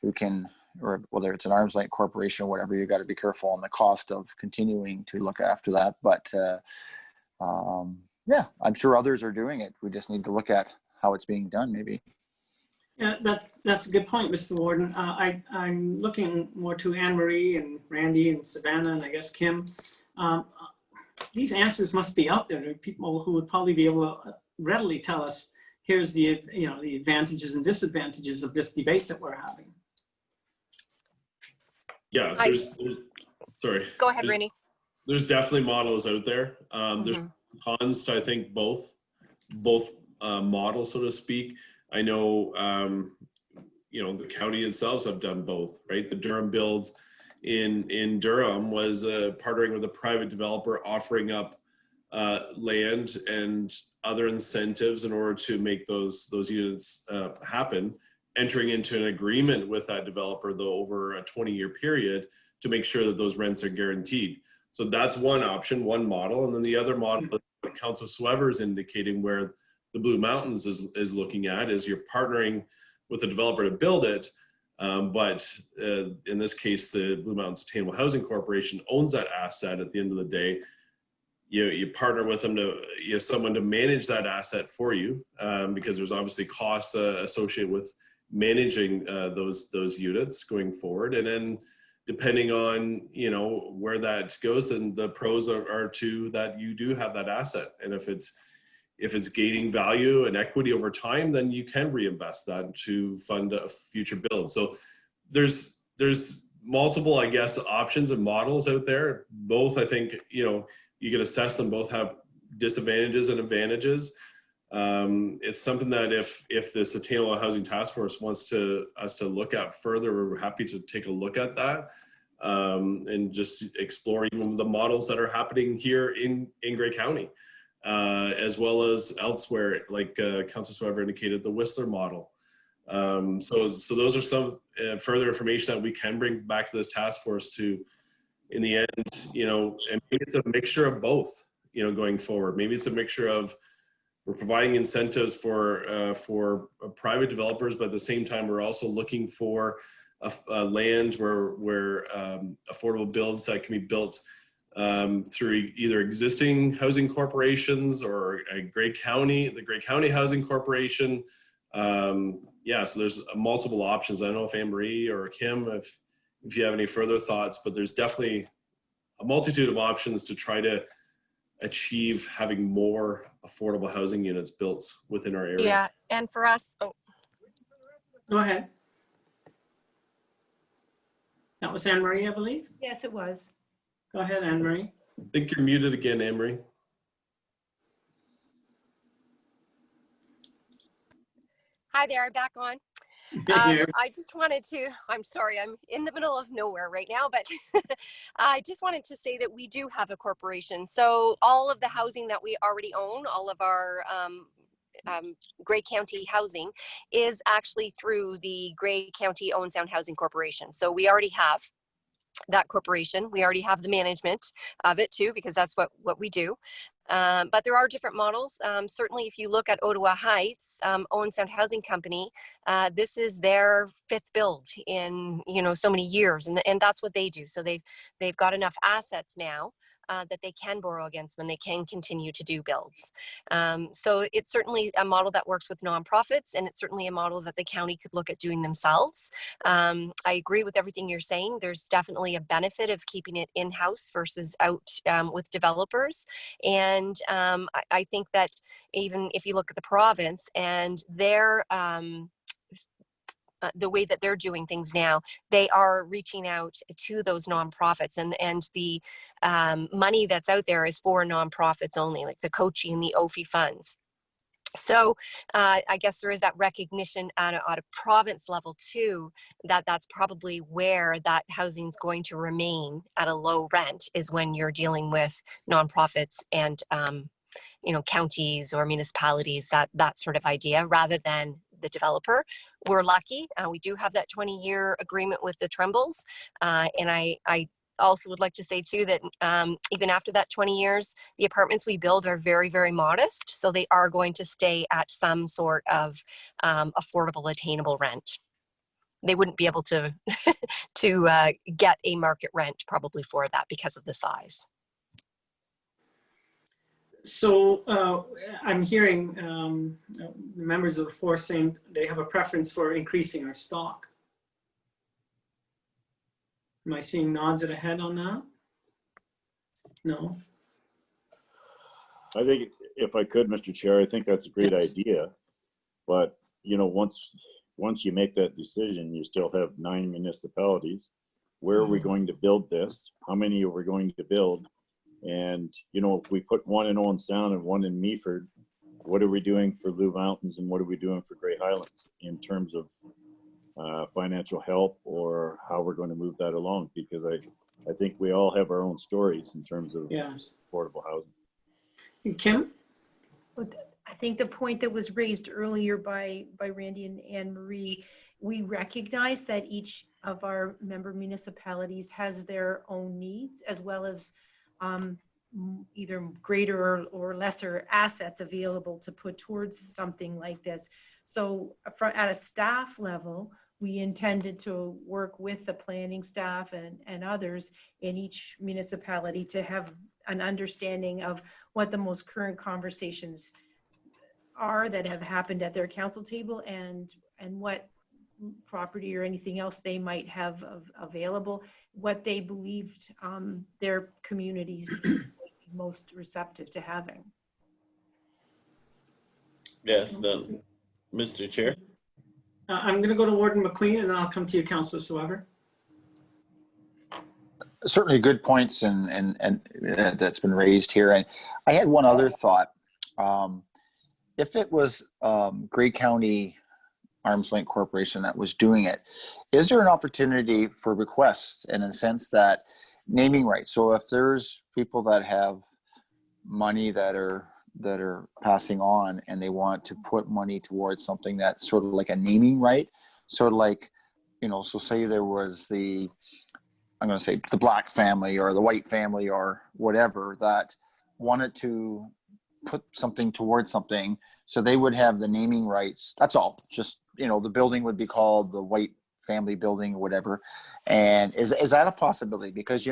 who can, or whether it's an arm's length corporation or whatever, you got to be careful on the cost of continuing to look after that. But yeah, I'm sure others are doing it. We just need to look at how it's being done, maybe. Yeah, that's a good point, Mr. Warden. I'm looking more to Anne Marie and Randy and Savannah and I guess Kim. These answers must be out there. There are people who would probably be able to readily tell us, here's the the advantages and disadvantages of this debate that we're having. Yeah, sorry. Go ahead, Randy. There's definitely models out there. There's cons to, I think, both models, so to speak. I know, the county itself have done both, right? The Durham build in Durham was partnering with a private developer, offering up land and other incentives in order to make those units happen, entering into an agreement with that developer, though, over a 20-year period to make sure that those rents are guaranteed. So that's one option, one model. And then the other model that Council Swever is indicating, where the Blue Mountains is looking at, is you're partnering with a developer to build it. But in this case, the Blue Mountains Attainable Housing Corporation owns that asset at the end of the day. You partner with them to, someone to manage that asset for you, because there's obviously costs associated with managing those units going forward. And then depending on, where that goes, then the pros are to that you do have that asset. And if it's gaining value and equity over time, then you can reinvest that to fund a future build. So there's multiple, I guess, options and models out there. Both, I think, you can assess them, both have disadvantages and advantages. It's something that if this Attainable Housing Task Force wants us to look at further, we're happy to take a look at that, and just explore even the models that are happening here in Grey County, as well as elsewhere, like Councillor Swever indicated, the Whistler model. So those are some further information that we can bring back to this task force to, in the end, and maybe it's a mixture of both, going forward. Maybe it's a mixture of, we're providing incentives for private developers, but at the same time, we're also looking for a land where affordable builds that can be built through either existing housing corporations or the Grey County Housing Corporation. So there's multiple options. I don't know if Anne Marie or Kim, if you have any further thoughts, but there's definitely a multitude of options to try to achieve having more affordable housing units built within our area. Yeah, and for us, Go ahead. That was Anne Marie, I believe. Yes, it was. Go ahead, Anne Marie. I think you're muted again, Anne Marie. hi there, I'm back on. I just wanted to, I'm sorry, I'm in the middle of nowhere right now, but I just wanted to say that we do have a corporation. So all of the housing that we already own, all of our Grey County housing is actually through the Grey County Owen Sound Housing Corporation. So we already have that corporation. We already have the management of it too, because that's what we do. But there are different models. Certainly, if you look at Ottawa Heights, Owen Sound Housing Company, this is their fifth build in so many years, and that's what they do. So they've got enough assets now that they can borrow against when they can continue to do builds. So it's certainly a model that works with nonprofits, and it's certainly a model that the county could look at doing themselves. I agree with everything you're saying. There's definitely a benefit of keeping it in-house versus out with developers. And I think that even if you look at the province and their the way that they're doing things now, they are reaching out to those nonprofits, and the money that's out there is for nonprofits only, like the COCHI and the OFI funds. So I guess there is that recognition at a province level too, that that's probably where that housing is going to remain at a low rent, is when you're dealing with nonprofits and counties or municipalities, that sort of idea, rather than the developer. We're lucky. We do have that 20-year agreement with the Trembles. And I also would like to say too that even after that 20 years, the apartments we build are very, very modest. So they are going to stay at some sort of affordable, attainable rent. They wouldn't be able to get a market rent probably for that because of the size. So I'm hearing members of the force saying they have a preference for increasing our stock. Am I seeing nods of the head on that? No. I think if I could, Mr. Chair, I think that's a great idea. But, once you make that decision, you still have 9 municipalities. Where are we going to build this? How many are we going to build? And, if we put one in Owen Sound and one in Meaford, what are we doing for Blue Mountains and what are we doing for Grey Highlands in terms of financial help, or how we're going to move that along? Because I think we all have our own stories in terms of affordable housing. Kim? I think the point that was raised earlier by Randy and Anne Marie, we recognize that each of our member municipalities has their own needs, as well as either greater or lesser assets available to put towards something like this. So at a staff level, we intended to work with the planning staff and others in each municipality to have an understanding of what the most current conversations are that have happened at their council table, and what property or anything else they might have available, what they believed their communities would be most receptive to having. Yes, then, Mr. Chair. I'm going to go to Warden McQueen, and then I'll come to you, Councillor Swever. Certainly good points and that's been raised here. And I had one other thought. If it was Grey County Arm's Length Corporation that was doing it, is there an opportunity for requests, in a sense that naming rights? So if there's people that have money that are passing on and they want to put money towards something that's sort of like a naming right, sort of like, so say there was I'm going to say the black family or the white family or whatever that wanted to put something towards something, so they would have the naming rights. That's all. Just, the building would be called the White Family Building or whatever. And is that a possibility? Because,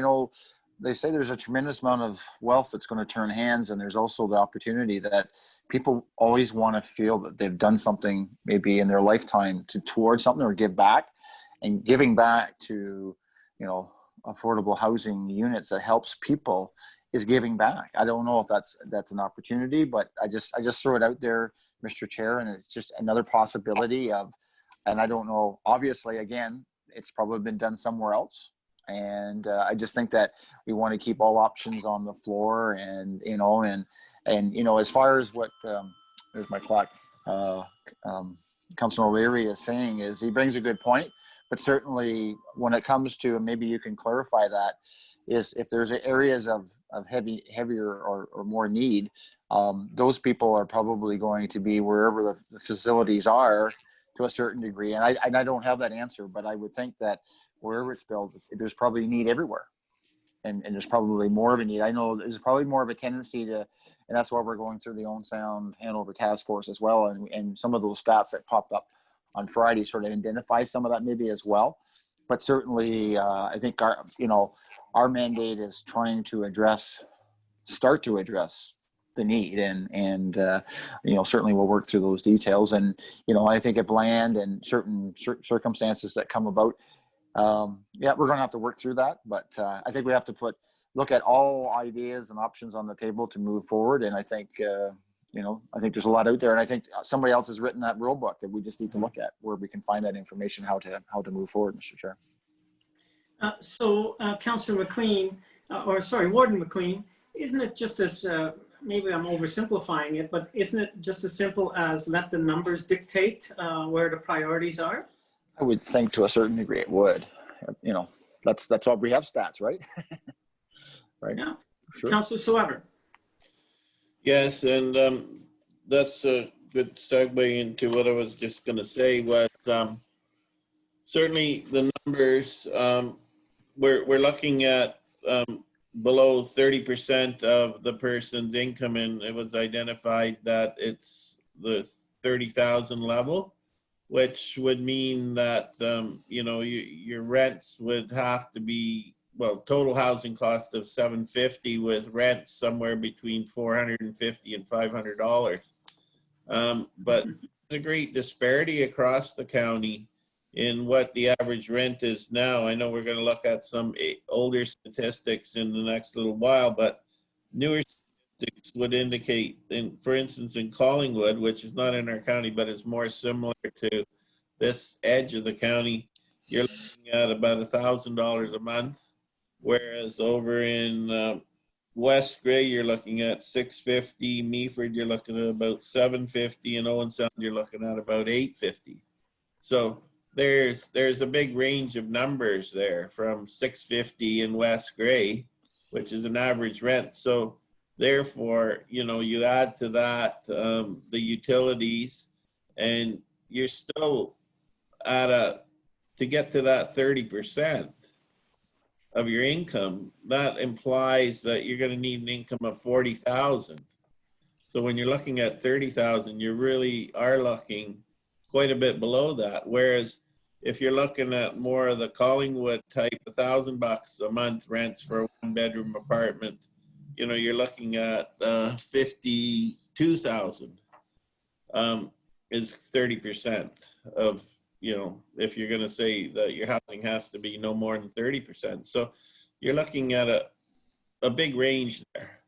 they say there's a tremendous amount of wealth that's going to turn hands, and there's also the opportunity that people always want to feel that they've done something maybe in their lifetime towards something, or give back. And giving back to, affordable housing units that helps people is giving back. I don't know if that's an opportunity, but I just throw it out there, Mr. Chair, and it's just another possibility of, and I don't know, obviously, again, it's probably been done somewhere else. And I just think that we want to keep all options on the floor, and as far as what there's my clock, Councilor O'Leary is saying, is he brings a good point, but certainly when it comes to, and maybe you can clarify that, is if there's areas of heavier or more need, those people are probably going to be wherever the facilities are to a certain degree. And I don't have that answer, but I would think that wherever it's built, there's probably need everywhere. And there's probably more of a need. I know there's probably more of a tendency to, and that's why we're going through the Owen Sound Hanover Task Force as well. And some of those stats that popped up on Friday sort of identify some of that maybe as well. But certainly, I think our mandate is trying to start to address the need, and certainly we'll work through those details. And I think if land and certain circumstances that come about, we're going to have to work through that. But I think we have to look at all ideas and options on the table to move forward. And I think I think there's a lot out there, and I think somebody else has written that rule book that we just need to look at, where we can find that information, how to move forward, Mr. Chair. Councillor McQueen, Warden McQueen, isn't it just as, maybe I'm oversimplifying it, but isn't it just as simple as let the numbers dictate where the priorities are? I would think to a certain degree it would. That's why we have stats, right? Right. Yeah. Sure. Councillor Soever. Yes, and that's a good segue into what I was just going to say. Was certainly the numbers, we're looking at below 30% of the person's income, and it was identified that it's the 30,000 level, which would mean that your rents would have to be, well, total housing cost of $750 with rents somewhere between $450 and $500. But there's a great disparity across the county in what the average rent is now. I know we're going to look at some older statistics in the next little while, but newer statistics would indicate, for instance, in Collingwood, which is not in our county, but is more similar to this edge of the county, you're looking at about $1,000 a month. Whereas over in West Grey, you're looking at $650. Meaford, you're looking at about $750, and Owen Sound, you're looking at about $850. So there's a big range of numbers there, from $650 in West Grey, which is an average rent. So therefore, you add to that the utilities, and you're still to get to that 30% of your income, that implies that you're going to need an income of 40,000. So when you're looking at 30,000, you really are looking quite a bit below that. Whereas if you're looking at more of the Collingwood type, $1,000 a month rents for a 1-bedroom apartment, you're looking at 52,000 is 30% of, if you're going to say that your housing has to be no more than 30%. So you're looking at a big range there.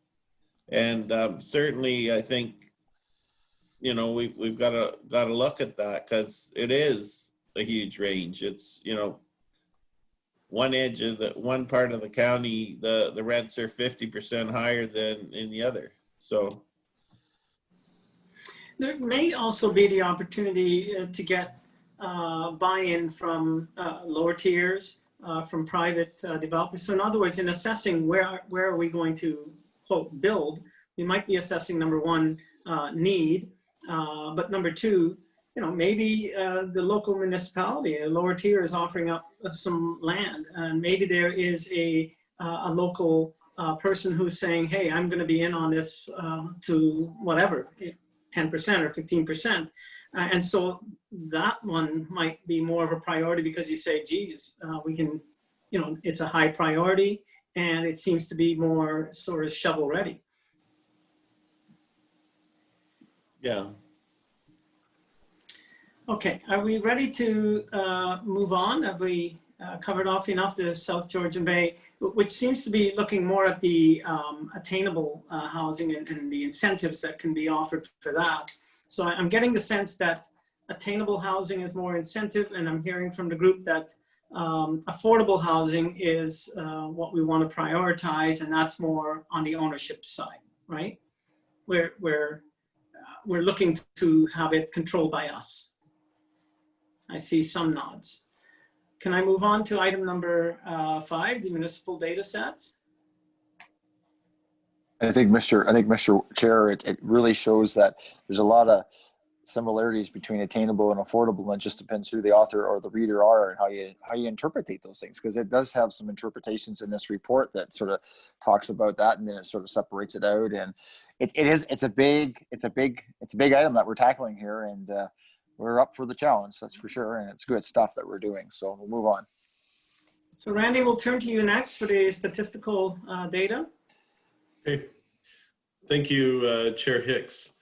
And certainly I think, we've got to look at that, because it is a huge range. It's, one part of the county, the rents are 50% higher than in the other. So there may also be the opportunity to get buy-in from lower tiers, from private developers. So in other words, in assessing where are we going to, quote, build, we might be assessing, number one, need, but number two, maybe the local municipality, a lower tier, is offering up some land, and maybe there is a local person who's saying, hey, I'm going to be in on this to whatever, 10% or 15%. And so that one might be more of a priority, because you say, geez, we can, it's a high priority, and it seems to be more sort of shovel ready. yeah. Okay, are we ready to move on? Have we covered off enough the South Georgian Bay, which seems to be looking more at the attainable housing and the incentives that can be offered for that. So I'm getting the sense that attainable housing is more incentive, and I'm hearing from the group that affordable housing is what we want to prioritize, and that's more on the ownership side, right? We're looking to have it controlled by us. I see some nods. Can I move on to item number 5, the municipal data sets? I think, Mr. Chair, it really shows that there's a lot of similarities between attainable and affordable, and it just depends who the author or the reader are and how you interpretate those things, because it does have some interpretations in this report that sort of talks about that, and then it sort of separates it out. And it's a big item that we're tackling here, and we're up for the challenge, that's for sure, and it's good stuff that we're doing. So we'll move on. So Randy, we'll turn to you next for the statistical data. Okay. Thank you, Chair Hicks.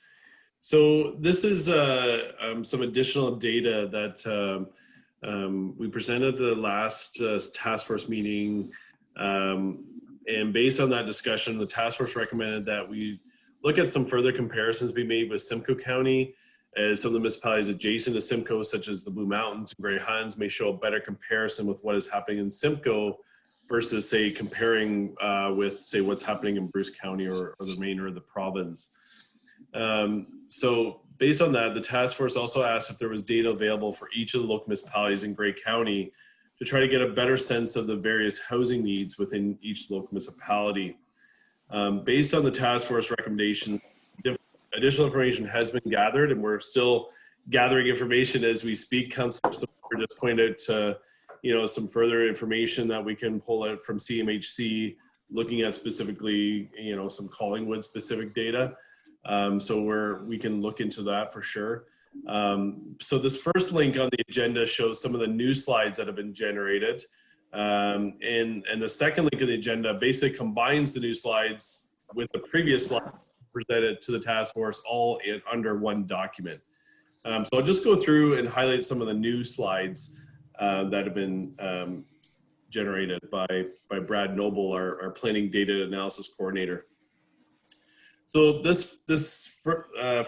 So this is some additional data that we presented at the last task force meeting. And based on that discussion, the task force recommended that we look at some further comparisons be made with Simcoe County, as some of the municipalities adjacent to Simcoe, such as the Blue Mountains and Grey Highlands, may show a better comparison with what is happening in Simcoe versus, say, comparing with, say, what's happening in Bruce County or the remainder of the province. So based on that, the task force also asked if there was data available for each of the local municipalities in Grey County to try to get a better sense of the various housing needs within each local municipality. Based on the task force recommendation, additional information has been gathered, and we're still gathering information as we speak. Councillor Silver just pointed out some further information that we can pull out from CMHC, looking at specifically some Collingwood specific data. So we can look into that for sure. So this first link on the agenda shows some of the new slides that have been generated. And the second link on the agenda basically combines the new slides with the previous slides presented to the task force all under one document. So I'll just go through and highlight some of the new slides that have been generated by Brad Noble, our planning data analysis coordinator. So this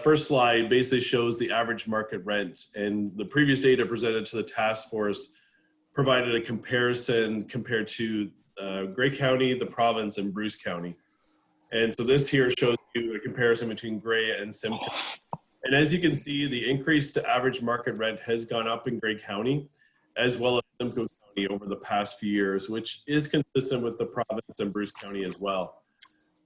first slide basically shows the average market rent, and the previous data presented to the task force provided a comparison compared to Grey County, the province, and Bruce County. And so this here shows you a comparison between Grey and Simcoe. And as you can see, the increase to average market rent has gone up in Grey County, as well as Simcoe County over the past few years, which is consistent with the province and Bruce County as well.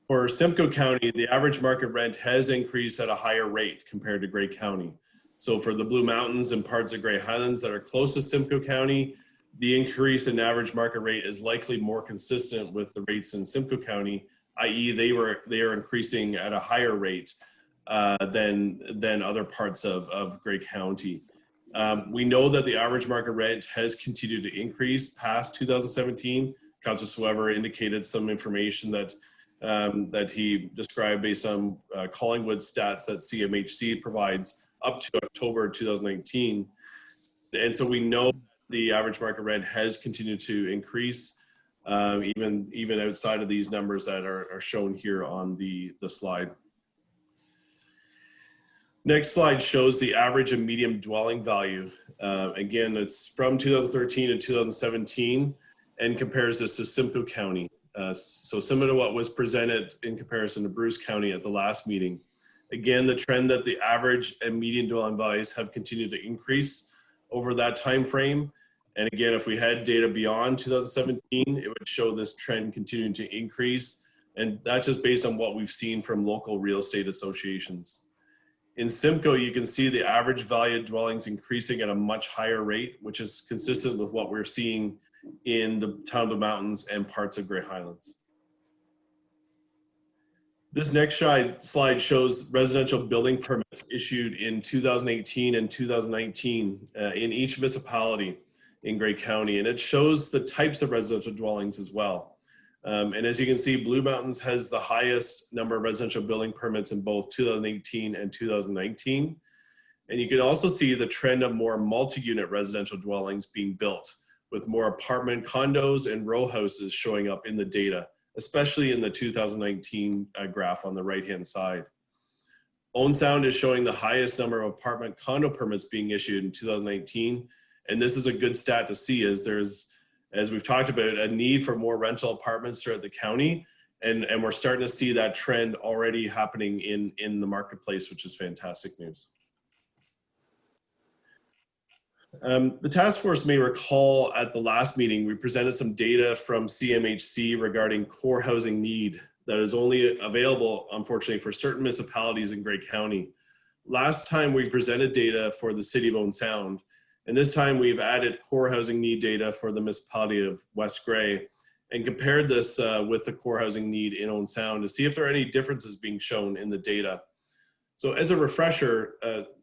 For Simcoe County, the average market rent has increased at a higher rate compared to Grey County. So for the Blue Mountains and parts of Grey Highlands that are close to Simcoe County, the increase in average market rate is likely more consistent with the rates in Simcoe County, i.e. they are increasing at a higher rate than other parts of Grey County. We know that the average market rent has continued to increase past 2017. Councillor Swever indicated some information that he described based on Collingwood stats that CMHC provides up to October 2019. And so we know the average market rent has continued to increase, even outside of these numbers that are shown here on the slide. Next slide shows the average and medium dwelling value. Again, it's from 2013 to 2017 and compares this to Simcoe County. So similar to what was presented in comparison to Bruce County at the last meeting. Again, the trend that the average and median dwelling values have continued to increase over that time frame. And again, if we had data beyond 2017, it would show this trend continuing to increase. And that's just based on what we've seen from local real estate associations. In Simcoe, you can see the average value of dwellings increasing at a much higher rate, which is consistent with what we're seeing in the town of the mountains and parts of Grey Highlands. This next slide shows residential building permits issued in 2018 and 2019 in each municipality in Grey County, and it shows the types of residential dwellings as well. And as you can see, Blue Mountains has the highest number of residential building permits in both 2018 and 2019. And you can also see the trend of more multi-unit residential dwellings being built, with more apartment condos and row houses showing up in the data, especially in the 2019 graph on the right-hand side. Owen Sound is showing the highest number of apartment condo permits being issued in 2019. And this is a good stat to see, as there's, as we've talked about, a need for more rental apartments throughout the county. And we're starting to see that trend already happening in the marketplace, which is fantastic news. The task force may recall at the last meeting, we presented some data from CMHC regarding core housing need that is only available, unfortunately, for certain municipalities in Grey County. Last time we presented data for the city of Owen Sound, and this time we've added core housing need data for the municipality of West Grey and compared this with the core housing need in Owen Sound to see if there are any differences being shown in the data. So as a refresher,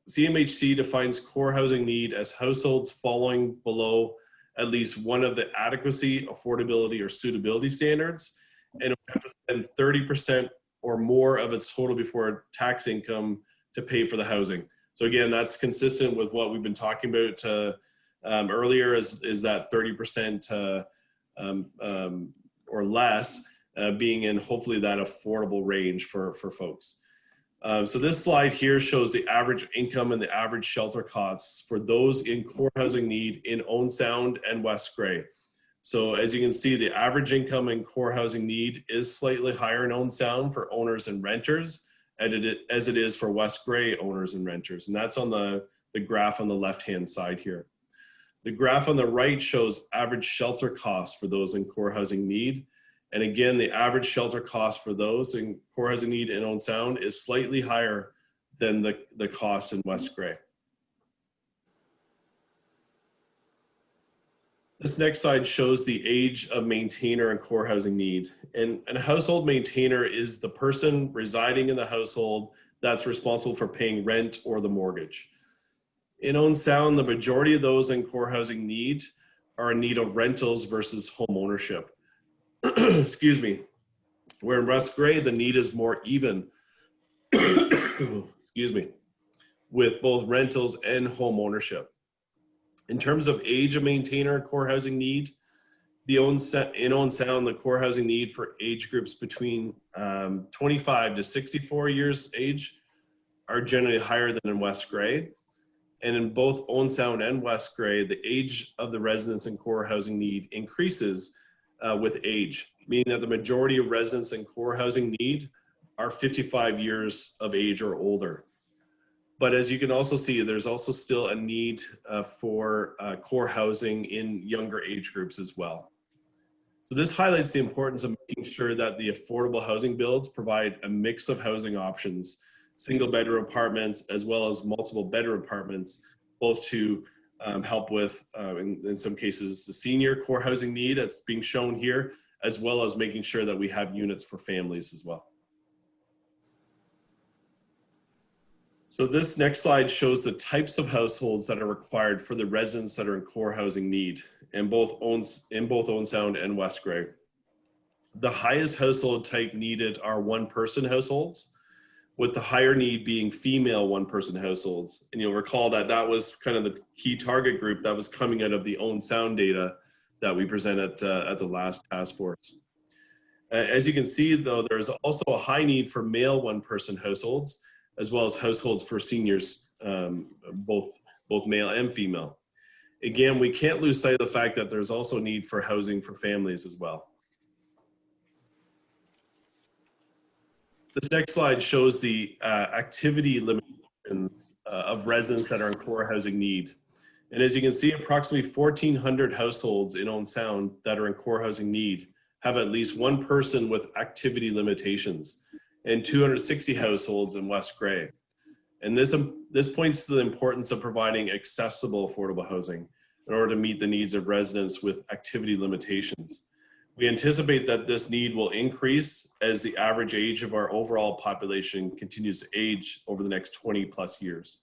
CMHC defines core housing need as households falling below at least one of the adequacy, affordability, or suitability standards, and it would have to spend 30% or more of its total before tax income to pay for the housing. So again, that's consistent with what we've been talking about earlier, is that 30% or less being in hopefully that affordable range for folks. So this slide here shows the average income and the average shelter costs for those in core housing need in Owen Sound and West Grey. So as you can see, the average income in core housing need is slightly higher in Owen Sound for owners and renters as it is for West Grey owners and renters. And that's on the graph on the left-hand side here. The graph on the right shows average shelter costs for those in core housing need. And again, the average shelter cost for those in core housing need in Owen Sound is slightly higher than the cost in West Grey. This next slide shows the age of maintainer in core housing need. And a household maintainer is the person residing in the household that's responsible for paying rent or the mortgage. In Owen Sound, the majority of those in core housing need are in need of rentals versus home ownership. Excuse me. Where in West Grey, the need is more even, excuse me, with both rentals and home ownership. In terms of age of maintainer core housing need, in Owen Sound, the core housing need for age groups between 25 to 64 years age are generally higher than in West Grey. And in both Owen Sound and West Grey, the age of the residents in core housing need increases with age, meaning that the majority of residents in core housing need are 55 years of age or older. But as you can also see, there's also still a need for core housing in younger age groups as well. So this highlights the importance of making sure that the affordable housing builds provide a mix of housing options, single bedroom apartments, as well as multiple bedroom apartments, both to help with, in some cases, the senior core housing need that's being shown here, as well as making sure that we have units for families as well. So this next slide shows the types of households that are required for the residents that are in core housing need in both Owen Sound and West Grey. The highest household type needed are one-person households, with the higher need being female one-person households. And you'll recall that that was kind of the key target group that was coming out of the Owen Sound data that we presented at the last task force. As you can see, though, there's also a high need for male one-person households, as well as households for seniors, both male and female. Again, we can't lose sight of the fact that there's also a need for housing for families as well. This next slide shows the activity limitations of residents that are in core housing need. And as you can see, approximately 1,400 households in Owen Sound that are in core housing need have at least one person with activity limitations, and 260 households in West Grey. And this points to the importance of providing accessible affordable housing in order to meet the needs of residents with activity limitations. We anticipate that this need will increase as the average age of our overall population continues to age over the next 20+ years.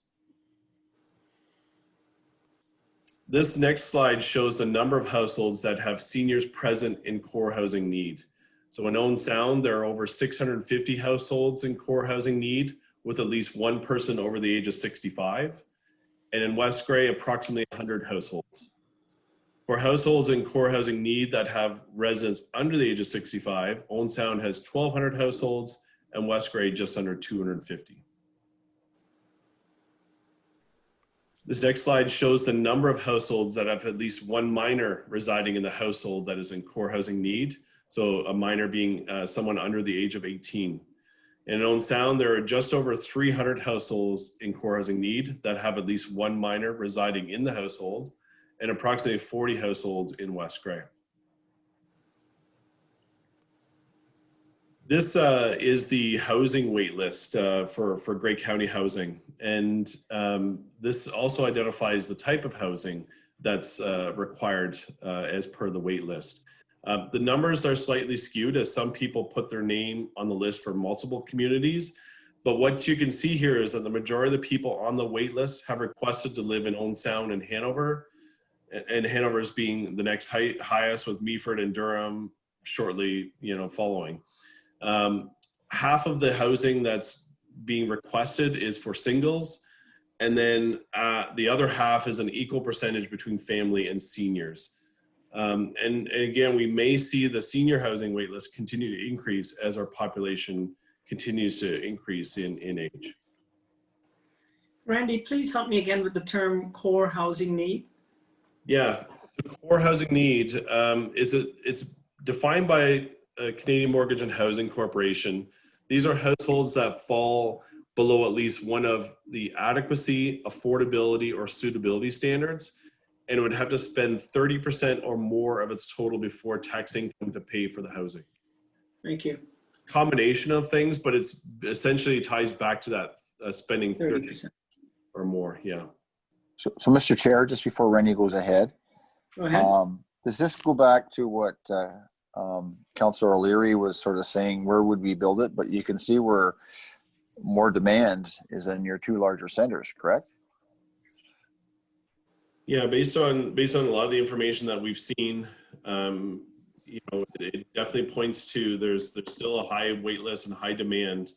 This next slide shows the number of households that have seniors present in core housing need. So in Owen Sound, there are over 650 households in core housing need with at least one person over the age of 65. And in West Grey, approximately 100 households. For households in core housing need that have residents under the age of 65, Owen Sound has 1,200 households and West Grey just under 250. This next slide shows the number of households that have at least one minor residing in the household that is in core housing need. So a minor being someone under the age of 18. In Owen Sound, there are just over 300 households in core housing need that have at least one minor residing in the household, and approximately 40 households in West Grey. This is the housing wait list for Grey County Housing. And this also identifies the type of housing that's required as per the wait list. The numbers are slightly skewed as some people put their name on the list for multiple communities. But what you can see here is that the majority of the people on the wait list have requested to live in Owen Sound and Hanover, and Hanover's being the next highest, with Meaford and Durham shortly, following. Half of the housing that's being requested is for singles, and then the other half is an equal percentage between family and seniors. And again, we may see the senior housing waitlist continue to increase as our population continues to increase in age. Randy, please help me again with the term core housing need. Yeah, the core housing need it's defined by Canadian Mortgage and Housing Corporation. These are households that fall below at least one of the adequacy, affordability, or suitability standards, and would have to spend 30% or more of its total before tax income to pay for the housing. Thank you. Combination of things, but it's essentially ties back to that spending 30% or more. Yeah. So Mr. Chair, just before Rennie goes ahead, Go ahead. does this go back to what Councillor O'Leary was sort of saying, where would we build it? But you can see where more demand is in your two larger centers, correct? Yeah, based on a lot of the information that we've seen, it definitely points to there's still a high wait list and high demand,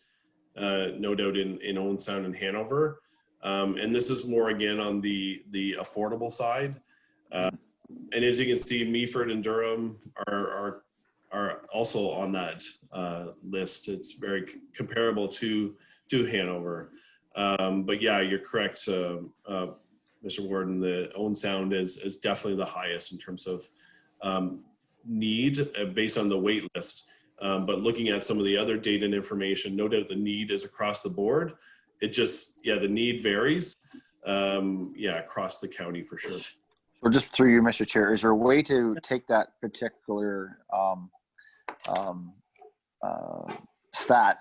no doubt in Owen Sound and Hanover. And this is more again on the affordable side. And as you can see, Meaford and Durham are also on that list. It's very comparable to Hanover. But yeah, you're correct, Mr. Warden. The Owen Sound is definitely the highest in terms of need based on the wait list. But looking at some of the other data and information, no doubt the need is across the board. It just, the need varies, across the county for sure. So just through you, Mr. Chair, is there a way to take that particular stat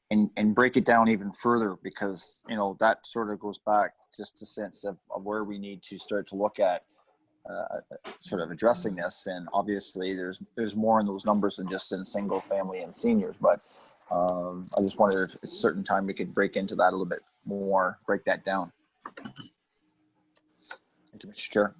and break it down even further? Because, that sort of goes back just a sense of where we need to start to look at sort of addressing this. And obviously there's more in those numbers than just in single family and seniors, but I just wondered if at a certain time we could break into that a little bit more, break that down. Thank you, Mr. Chair.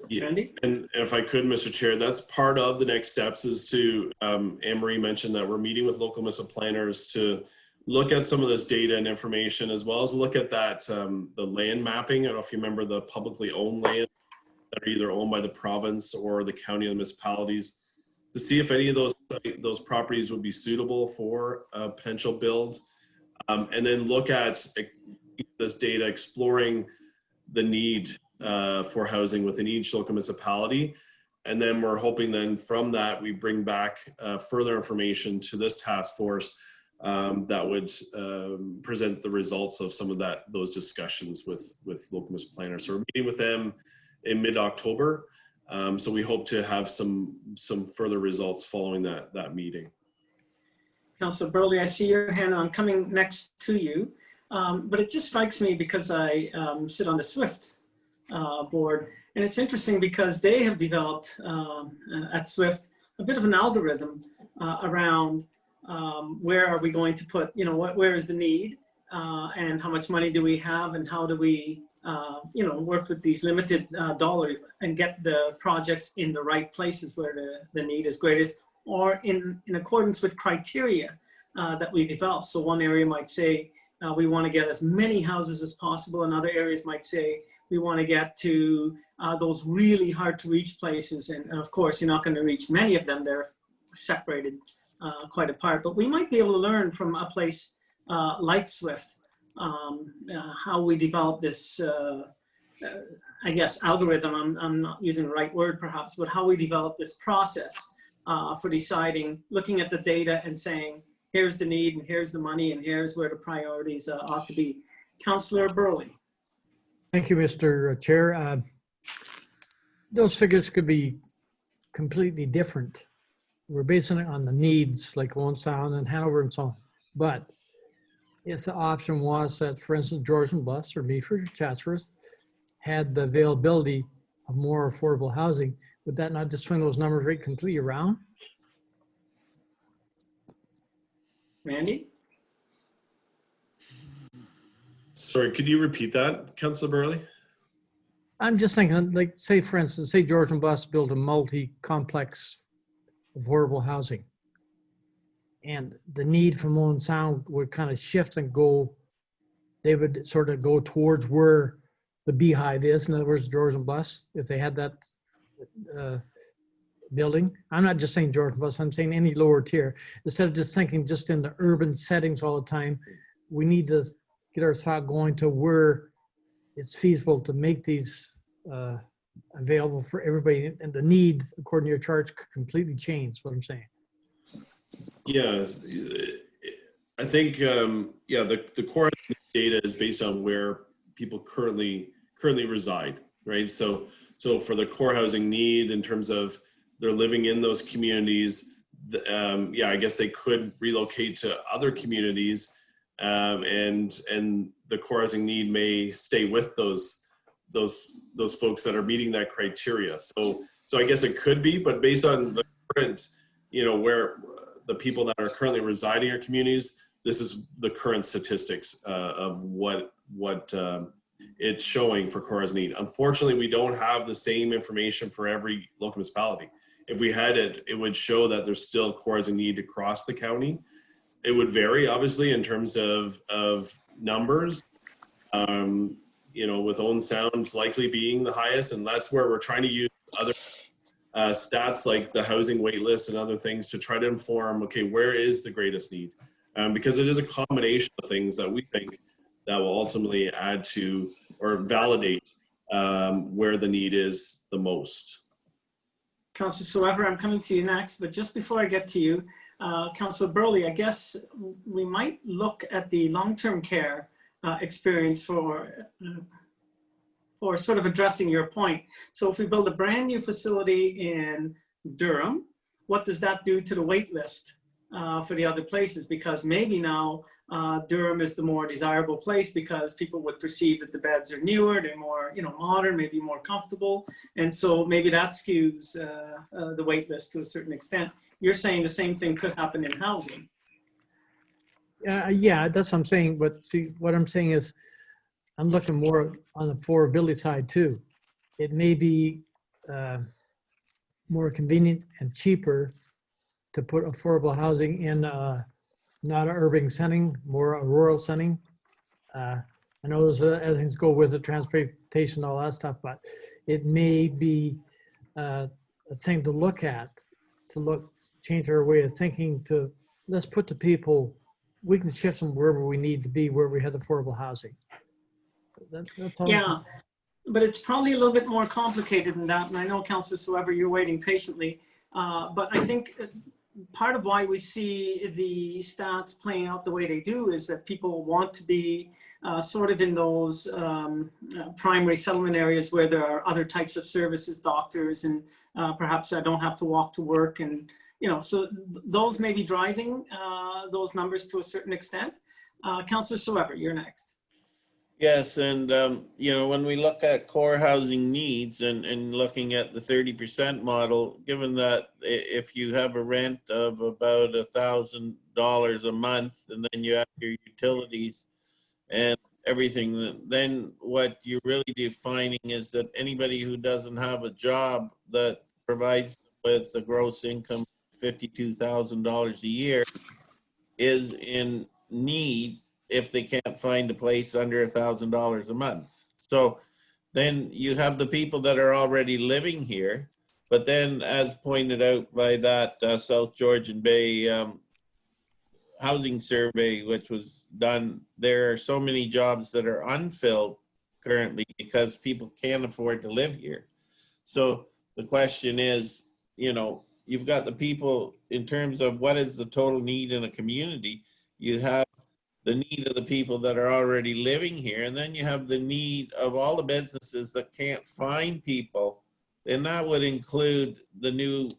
Yeah, Randy? and if I could, Mr. Chair, that's part of the next steps is to, Anne-Marie mentioned that we're meeting with local municipal planners to look at some of this data and information, as well as look at that, the land mapping. I don't know if you remember the publicly owned land that are either owned by the province or the county and the municipalities, to see if any of those properties would be suitable for a potential build. And then look at this data, exploring the need for housing within each local municipality. And then we're hoping then from that, we bring back further information to this task force that would present the results of some of those discussions with local municipal planners. So we're meeting with them in mid-October. So we hope to have some further results following that meeting. Councillor Burley, I see your hand. I'm coming next to you. But it just strikes me because I sit on the SWIFT board. And it's interesting because they have developed at SWIFT a bit of an algorithm around where are we going to put, where is the need and how much money do we have and how do we, work with these limited dollars and get the projects in the right places where the need is greatest, or in accordance with criteria that we develop. So one area might say, we want to get as many houses as possible, and other areas might say we want to get to those really hard to reach places. And of course, you're not going to reach many of them. They're separated quite apart. But we might be able to learn from a place like SWIFT how we develop this, I guess, algorithm. I'm not using the right word perhaps, but how we develop this process for deciding, looking at the data and saying, here's the need and here's the money and here's where the priorities ought to be. Councillor Burley. Thank you, Mr. Chair. Those figures could be completely different. We're basing it on the needs like Owen Sound and Hanover and so on. But if the option was that, for instance, Georgian Bay or Meaford or Chatsworth had the availability of more affordable housing, would that not just swing those numbers right completely around? Randy? Sorry, could you repeat that, Councillor Burley? I'm just thinking, like, say, for instance, say Georgian Bus built a multi-complex affordable housing. And the need for Moan Sound would kind of shift and go, they would sort of go towards where the beehive is, in other words, Georgian Bus, if they had that building. I'm not just saying Georgian Bus, I'm saying any lower tier. Instead of just thinking just in the urban settings all the time, we need to get our thought going to where it's feasible to make these available for everybody, and the need, according to your charts, could completely change. What I'm saying. Yeah, I think the core data is based on where people currently reside, right? So for the core housing need, in terms of they're living in those communities, I guess they could relocate to other communities, and the core housing need may stay with those folks that are meeting that criteria. So I guess it could be, but based on the current, where the people that are currently residing in communities, this is the current statistics of what it's showing for core housing need. Unfortunately, we don't have the same information for every local municipality. If we had it, it would show that there's still core housing need across the county. It would vary, obviously, in terms of numbers. With Owen Sound likely being the highest, and that's where we're trying to use other stats like the housing wait list and other things to try to inform, okay, where is the greatest need? Because it is a combination of things that we think that will ultimately add to or validate where the need is the most. Councillor Soever, I'm coming to you next, but just before I get to you, Councillor Burley, I guess we might look at the long-term care experience for sort of addressing your point. So if we build a brand new facility in Durham, what does that do to the wait list for the other places? Because maybe now Durham is the more desirable place because people would perceive that the beds are newer, they're more modern, maybe more comfortable. And so maybe that skews the wait list to a certain extent. You're saying the same thing could happen in housing. Yeah, that's what I'm saying. But see, what I'm saying is I'm looking more on the affordability side too. It may be more convenient and cheaper to put affordable housing in not an urban setting, more a rural setting. I know there's other things go with it, transportation, all that stuff, but it may be a thing to look at, change our way of thinking to, let's put the people, we can shift them wherever we need to be, where we have affordable housing. That's all. Yeah, but it's probably a little bit more complicated than that. And I know, Councillor Soever, you're waiting patiently. But I think part of why we see the stats playing out the way they do is that people want to be sort of in those primary settlement areas where there are other types of services, doctors, and perhaps I don't have to walk to work. And, so those may be driving those numbers to a certain extent. Councillor Soever, you're next. Yes, and when we look at core housing needs and looking at the 30% model, given that if you have a rent of about $1,000 a month and then you have your utilities and everything, then what you're really defining is that anybody who doesn't have a job that provides with a gross income of $52,000 a year is in need if they can't find a place under $1,000 a month. So then you have the people that are already living here, but then as pointed out by that South Georgian Bay housing survey, which was done, there are so many jobs that are unfilled currently because people can't afford to live here. So the question is, you've got the people in terms of what is the total need in a community. You have the need of the people that are already living here, and then you have the need of all the businesses that can't find people, and that would include the new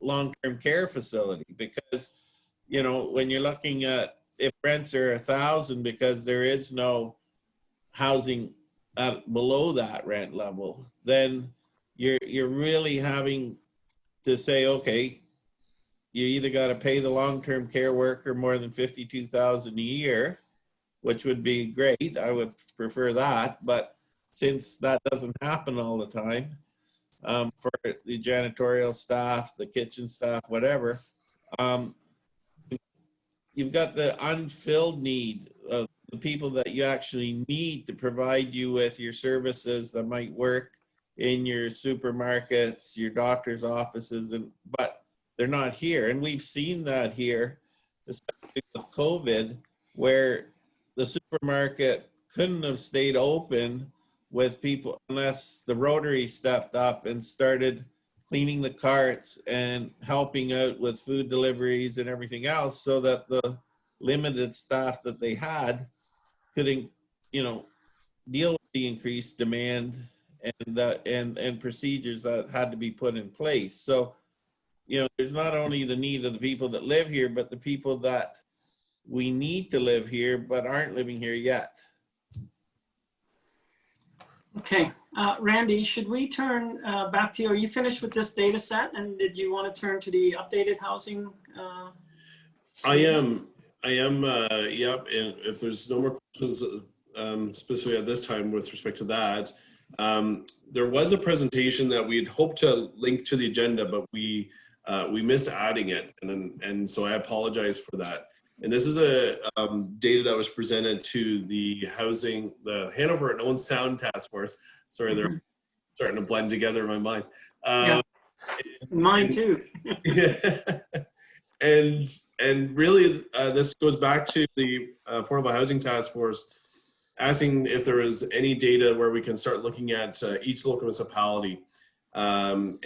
long-term care facility, because when you're looking at if rents are 1,000 because there is no housing below that rent level, then you're really having to say, okay, you either got to pay the long-term care worker more than $52,000 a year, which would be great. I would prefer that, but since that doesn't happen all the time, for the janitorial staff, the kitchen staff, whatever, you've got the unfilled need of the people that you actually need to provide you with your services that might work in your supermarkets, your doctor's offices, but they're not here. And we've seen that here, especially with COVID, where the supermarket couldn't have stayed open with people unless the Rotary stepped up and started cleaning the carts and helping out with food deliveries and everything else, so that the limited staff that they had couldn't, deal with the increased demand and procedures that had to be put in place. So, there's not only the need of the people that live here, but the people that we need to live here but aren't living here yet. Okay, Randy, should we turn back to you? Are you finished with this data set? And did you want to turn to the updated housing? I am, yep. And if there's no more questions specifically at this time with respect to that, there was a presentation that we'd hoped to link to the agenda, but we missed adding it. And so I apologize for that. And this is a data that was presented to the Hanover and Owen Sound Task Force. Sorry, they're starting to blend together in my mind. Yeah. Mine too. Yeah. And really, this goes back to the Affordable Housing Task Force asking if there is any data where we can start looking at each local municipality and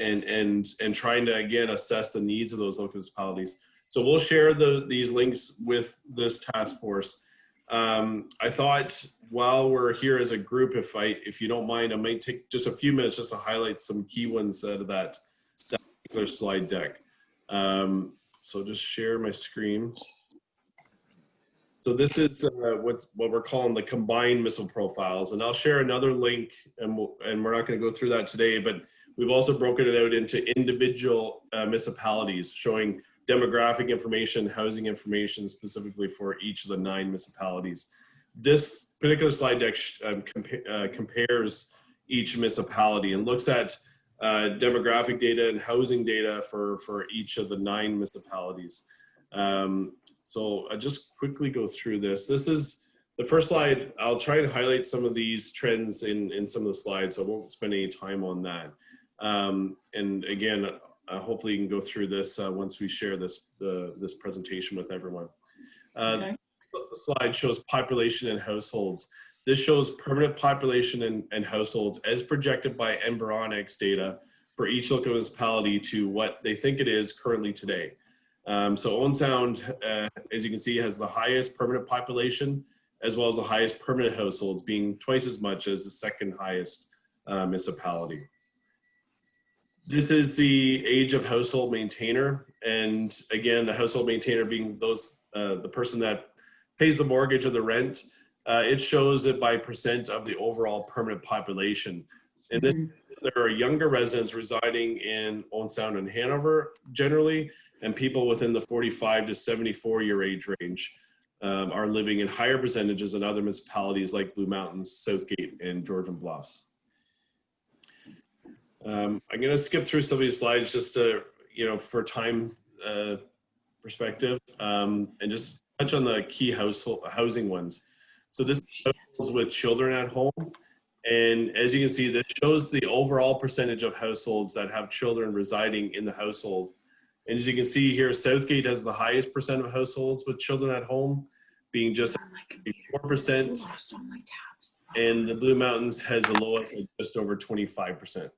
trying to, again, assess the needs of those local municipalities. So we'll share these links with this task force. I thought while we're here as a group, if you don't mind, I might take just a few minutes just to highlight some key ones out of that particular slide deck. So just share my screen. So this is what we're calling the combined municipal profiles, and I'll share another link, and we're not going to go through that today, but we've also broken it out into individual municipalities, showing demographic information, housing information specifically for each of the 9 municipalities. This particular slide deck compares each municipality and looks at demographic data and housing data for each of the 9 municipalities. So I'll just quickly go through this. This is the first slide. I'll try to highlight some of these trends in some of the slides, so I won't spend any time on that. And again, hopefully you can go through this once we share this presentation with everyone. Okay. Slide shows population and households. This shows permanent population and households as projected by Environics data for each local municipality to what they think it is currently today. So Owen Sound, as you can see, has the highest permanent population as well as the highest permanent households, being twice as much as the second highest municipality. This is the age of household maintainer. And again, the household maintainer being the person that pays the mortgage or the rent. It shows it by percent of the overall permanent population. And then there are younger residents residing in Owen Sound and Hanover generally, and people within the 45 to 74 year age range are living in higher percentages than other municipalities like Blue Mountains, Southgate, and Georgian Bluffs. I'm going to skip through some of these slides just to, for time perspective, and just touch on the key housing ones. So this is households with children at home. And as you can see, this shows the overall percentage of households that have children residing in the household. And as you can see here, Southgate has the highest percent of households with children at home, being just 4%. And the Blue Mountains has the lowest at just over 25%.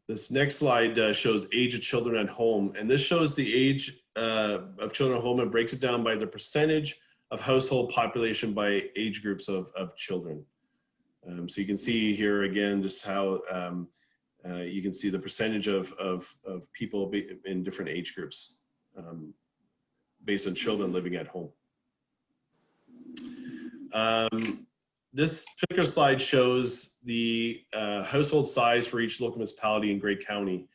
This next slide shows age of children at home. And this shows the age of children at home and breaks it down by the percentage of household population by age groups of children. So you can see here again just how you can see the percentage of people in different age groups based on children living at home. This particular slide shows the household size for each local municipality in Grey County.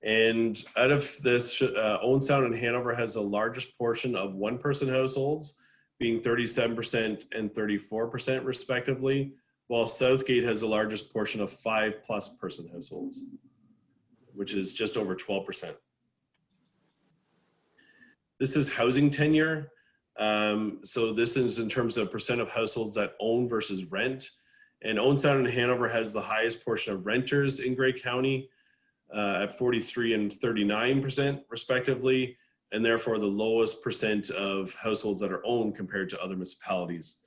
And out of this, Owen Sound and Hanover has the largest portion of one-person households, being 37% and 34% respectively, while Southgate has the largest portion of 5+ person households, which is just over 12%. This is housing tenure. So this is in terms of percent of households that own versus rent. And Owen Sound and Hanover has the highest portion of renters in Grey County at 43 and 39% respectively, and therefore the lowest percent of households that are owned compared to other municipalities.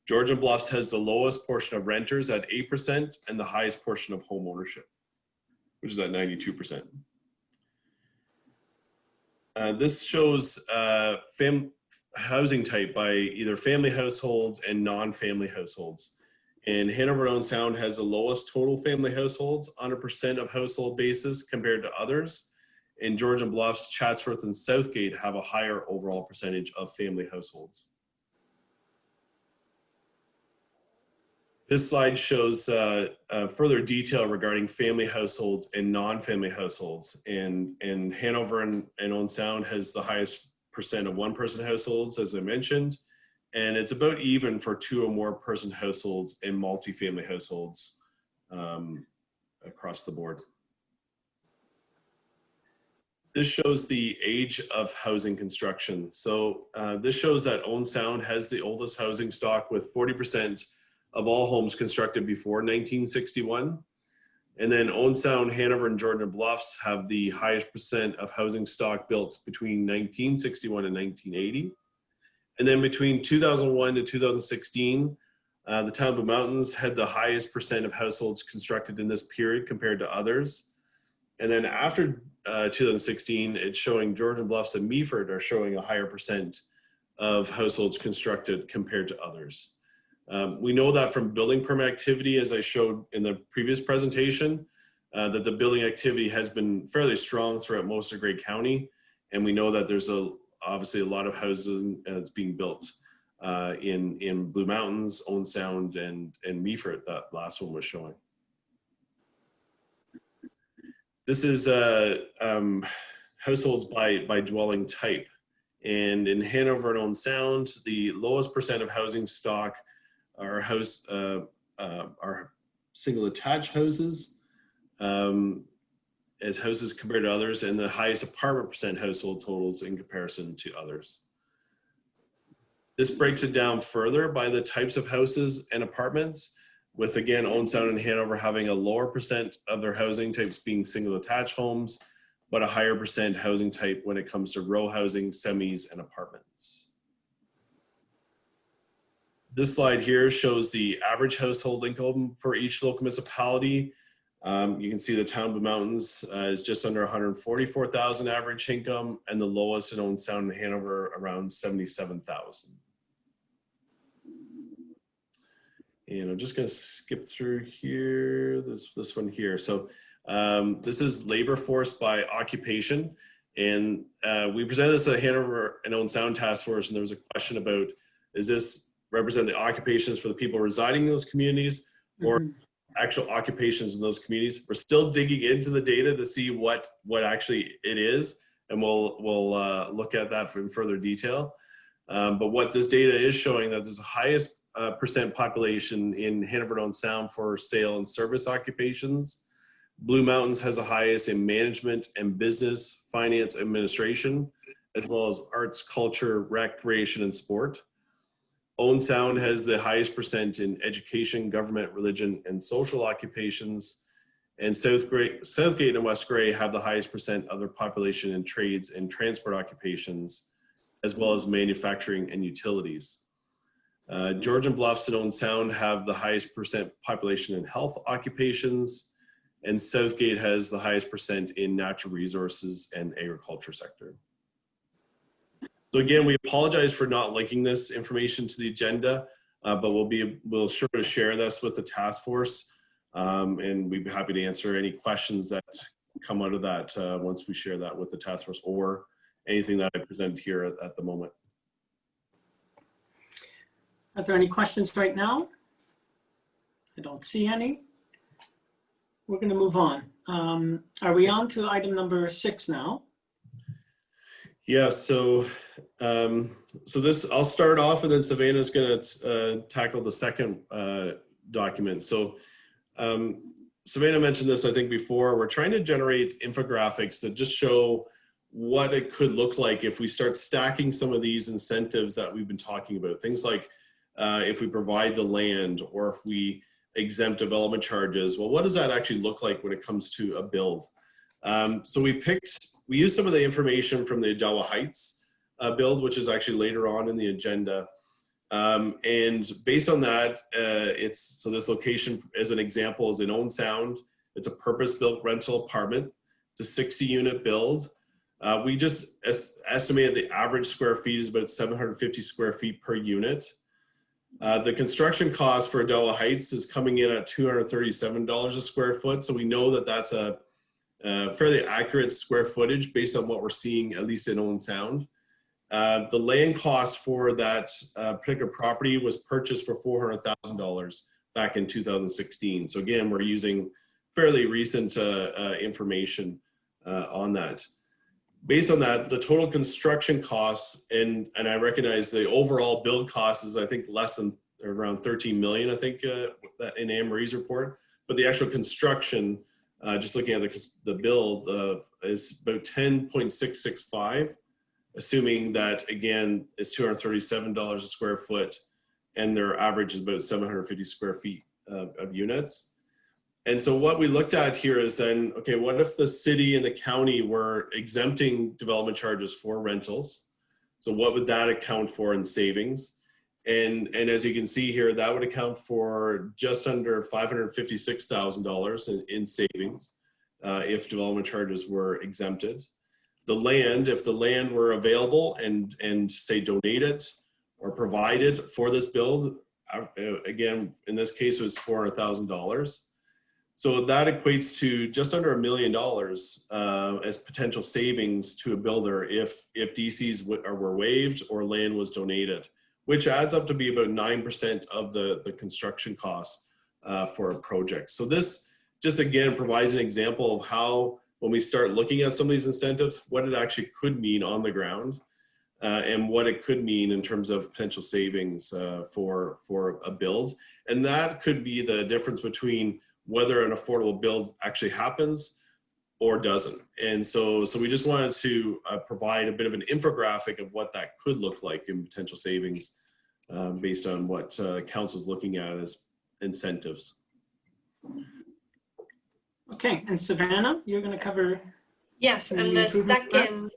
Georgian Bluffs has the lowest portion of renters at 8% and the highest portion of home ownership, which is at 92%. This shows housing type by either family households and non-family households. And Hanover and Owen Sound has the lowest total family households on a percent of household basis compared to others. And Georgian Bluffs, Chatsworth, and Southgate have a higher overall percentage of family households. This slide shows further detail regarding family households and non-family households. And Hanover and Owen Sound has the highest percent of one-person households, as I mentioned. And it's about even for 2 or more person households and multifamily households across the board. This shows the age of housing construction. So this shows that Owen Sound has the oldest housing stock with 40% of all homes constructed before 1961. And then Owen Sound, Hanover, and Georgian Bluffs have the highest percent of housing stock built between 1961 and 1980. And then between 2001 to 2016, the town of Blue Mountains had the highest percent of households constructed in this period compared to others. And then after 2016, it's showing Georgian Bluffs and Meaford are showing a higher percent of households constructed compared to others. We know that from building permit activity, as I showed in the previous presentation, that the building activity has been fairly strong throughout most of Grey County. And we know that there's obviously a lot of housing that's being built in Blue Mountains, Owen Sound, and Meaford, that last one was showing. This is households by dwelling type. And in Hanover and Owen Sound, the lowest percent of housing stock are single attached houses as houses compared to others, and the highest apartment percent household totals in comparison to others. This breaks it down further by the types of houses and apartments, with again Owen Sound and Hanover having a lower percent of their housing types being single attached homes, but a higher percent housing type when it comes to row housing, semis, and apartments. This slide here shows the average household income for each local municipality. You can see the town of Blue Mountains is just under 144,000 average income, and the lowest in Owen Sound and Hanover around 77,000. And I'm just going to skip through here, this one here. So this is labor force by occupation. And we presented this at the Hanover and Owen Sound Task Force, and there was a question about, is this represent the occupations for the people residing in those communities or actual occupations in those communities? We're still digging into the data to see what actually it is, and we'll look at that in further detail. But what this data is showing, that there's the highest percent population in Hanover and Owen Sound for sale and service occupations. Blue Mountains has the highest in management and business, finance, administration, as well as arts, culture, recreation, and sport. Owen Sound has the highest percent in education, government, religion, and social occupations. And Southgate and West Grey have the highest percent of their population in trades and transport occupations, as well as manufacturing and utilities. Georgian Bluffs and Owen Sound have the highest percent population in health occupations, and Southgate has the highest percent in natural resources and agriculture sector. So again, we apologize for not linking this information to the agenda, but we'll sure to share this with the task force, and we'd be happy to answer any questions that come out of that once we share that with the task force, or anything that I present here at the moment. Are there any questions right now? I don't see any. We're going to move on. Are we on to item number 6 now? Yeah, so this, I'll start off and then Savannah's gonna tackle the second document. So Savannah mentioned this, I think, before. We're trying to generate infographics that just show what it could look like if we start stacking some of these incentives that we've been talking about. Things like if we provide the land or if we exempt development charges. Well, what does that actually look like when it comes to a build? So we used some of the information from the Odawa Heights build, which is actually later on in the agenda. And based on that, so this location, as an example, is in Owen Sound. It's a purpose-built rental apartment. It's a 60-unit build. We just estimated the average square feet is about 750 square feet per unit. The construction cost for Odawa Heights is coming in at $237 a square foot. So we know that that's a fairly accurate square footage based on what we're seeing, at least in Owen Sound. The land cost for that particular property was purchased for $400,000 back in 2016. So again, we're using fairly recent information on that. Based on that, the total construction costs, and I recognize the overall build cost is, I think, less than around 13 million, I think, that in Anne Marie's report. But the actual construction, just looking at the build, is about 10.665, assuming that, again, it's $237 a square foot, and their average is about 750 square feet of units. And so what we looked at here is then, okay, what if the city and the county were exempting development charges for rentals? So what would that account for in savings? And as you can see here, that would account for just under $556,000 in savings if development charges were exempted. The land, if the land were available and say donated or provided for this build, again, in this case, it was $400,000. So that equates to just under $1 million as potential savings to a builder if DCs were waived or land was donated, which adds up to be about 9% of the construction costs for a project. So this just, again, provides an example of how, when we start looking at some of these incentives, what it actually could mean on the ground and what it could mean in terms of potential savings for a build. And that could be the difference between whether an affordable build actually happens or doesn't. And so we just wanted to provide a bit of an infographic of what that could look like in potential savings based on what council's looking at as incentives. Okay, and Savannah, you're going to cover. Yes, and the second,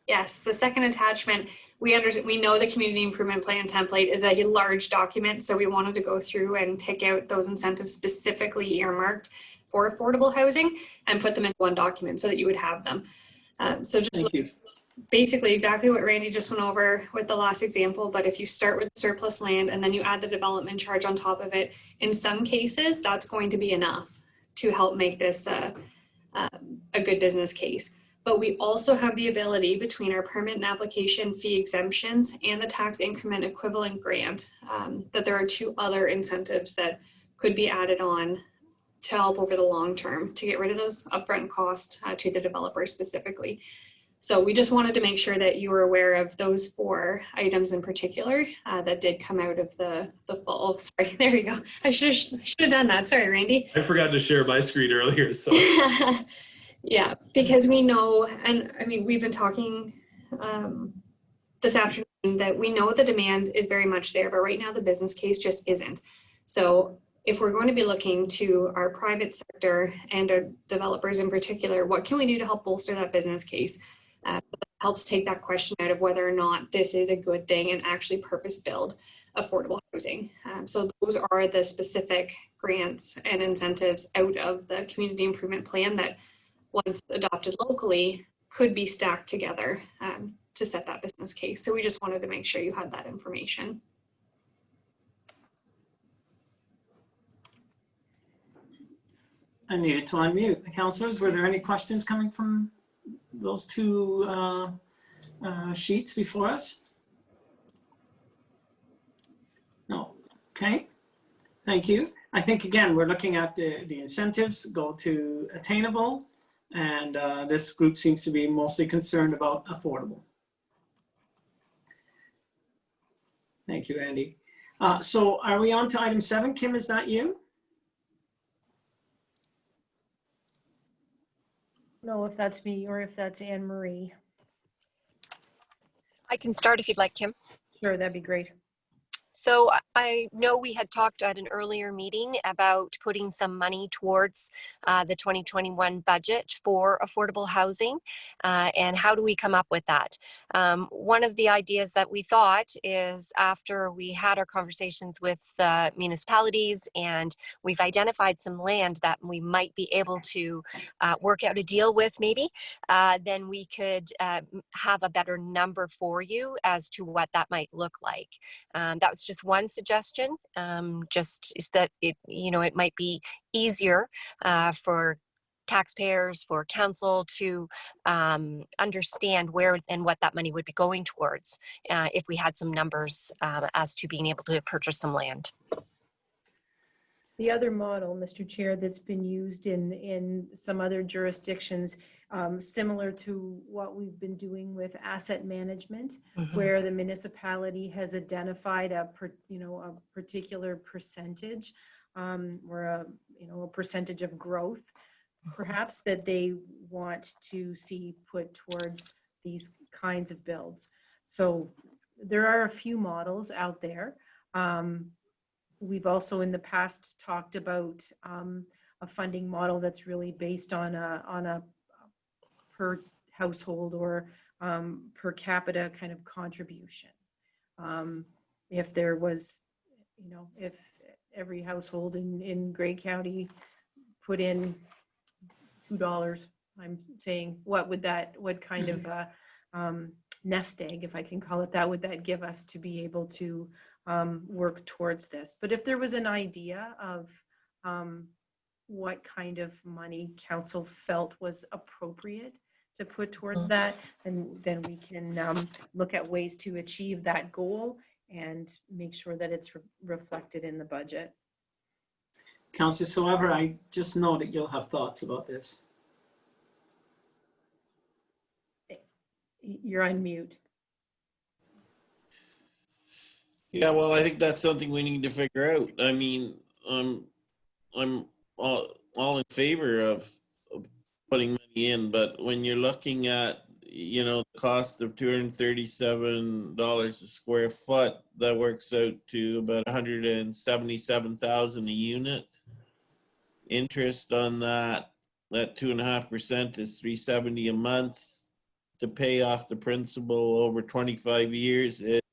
yes, the second attachment, we know the community improvement plan template is a large document, so we wanted to go through and pick out those incentives specifically earmarked for affordable housing and put them in one document so that you would have them. So just basically exactly what Randy just went over with the last example, but if you start with surplus land and then you add the development charge on top of it, in some cases that's going to be enough to help make this a good business case. But we also have the ability between our permit and application fee exemptions and the tax increment equivalent grant that there are two other incentives that could be added on to help over the long term to get rid of those upfront costs to the developer specifically. So we just wanted to make sure that you were aware of those 4 items in particular that did come out of the fall. Oh, sorry, there you go. I should have done that. Sorry, Randy. I forgot to share my screen earlier, so. Yeah, because we know, and I mean, we've been talking this afternoon that we know the demand is very much there, but right now the business case just isn't. So if we're going to be looking to our private sector and our developers in particular, what can we do to help bolster that business case? That helps take that question out of whether or not this is a good thing and actually purpose build affordable housing. So those are the specific grants and incentives out of the community improvement plan that once adopted locally could be stacked together to set that business case. So we just wanted to make sure you had that information. I needed to unmute. Councillors, were there any questions coming from those 2 sheets before us? No. Okay. Thank you. I think, again, we're looking at the incentives go to attainable, and this group seems to be mostly concerned about affordable. Thank you, Andy. So are we on to item 7? Kim, is that you? No, if that's me or if that's Anne Marie. I can start if you'd like, Kim. Sure, that'd be great. So I know we had talked at an earlier meeting about putting some money towards the 2021 budget for affordable housing, and how do we come up with that? One of the ideas that we thought is, after we had our conversations with the municipalities and we've identified some land that we might be able to work out a deal with maybe, then we could have a better number for you as to what that might look like. That was just one suggestion, just is that it might be easier for taxpayers, for council to understand where and what that money would be going towards if we had some numbers as to being able to purchase some land. The other model, Mr. Chair, that's been used in some other jurisdictions, similar to what we've been doing with asset management, where the municipality has identified a particular percentage or a percentage of growth, perhaps, that they want to see put towards these kinds of builds. So there are a few models out there. We've also in the past talked about a funding model that's really based on a per household or per capita kind of contribution. If there was, if every household in Grey County put in $2, I'm saying, what kind of nest egg, if I can call it that, would that give us to be able to work towards this? But if there was an idea of what kind of money council felt was appropriate to put towards that, and then we can look at ways to achieve that goal and make sure that it's reflected in the budget. Councillor Silver, I just know that you'll have thoughts about this. You're on mute. Yeah, well, I think that's something we need to figure out. I mean, I'm all in favor of putting money in, but when you're looking at, the cost of $237 a square foot, that works out to about $177,000 a unit. Interest on that 2.5% is $370 a month. To pay off the principal over 25 years, it's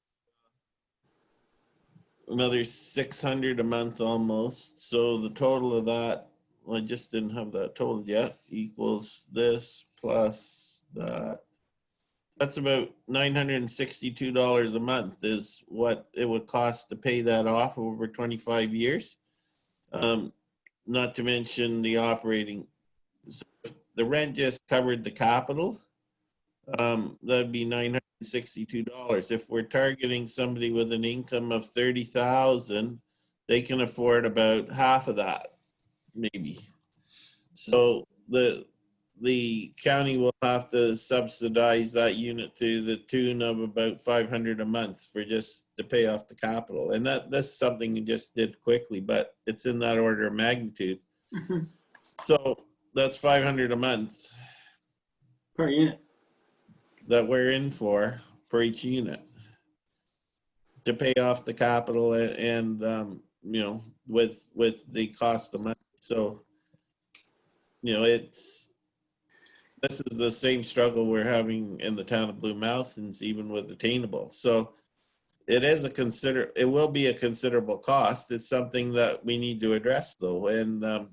another $600 a month almost. So the total of that, well, I just didn't have that total yet, equals this plus that. That's about $962 a month is what it would cost to pay that off over 25 years. Not to mention the operating. So if the rent just covered the capital, that'd be $962. If we're targeting somebody with an income of $30,000, they can afford about half of that, maybe. So the county will have to subsidize that unit to the tune of about $500 a month for just to pay off the capital. And that's something you just did quickly, but it's in that order of magnitude. So that's $500 a month Per unit. that we're in for each unit to pay off the capital and with the cost of money. So, this is the same struggle we're having in the town of Blue Mountains, even with attainable. So it will be a considerable cost. It's something that we need to address though. And,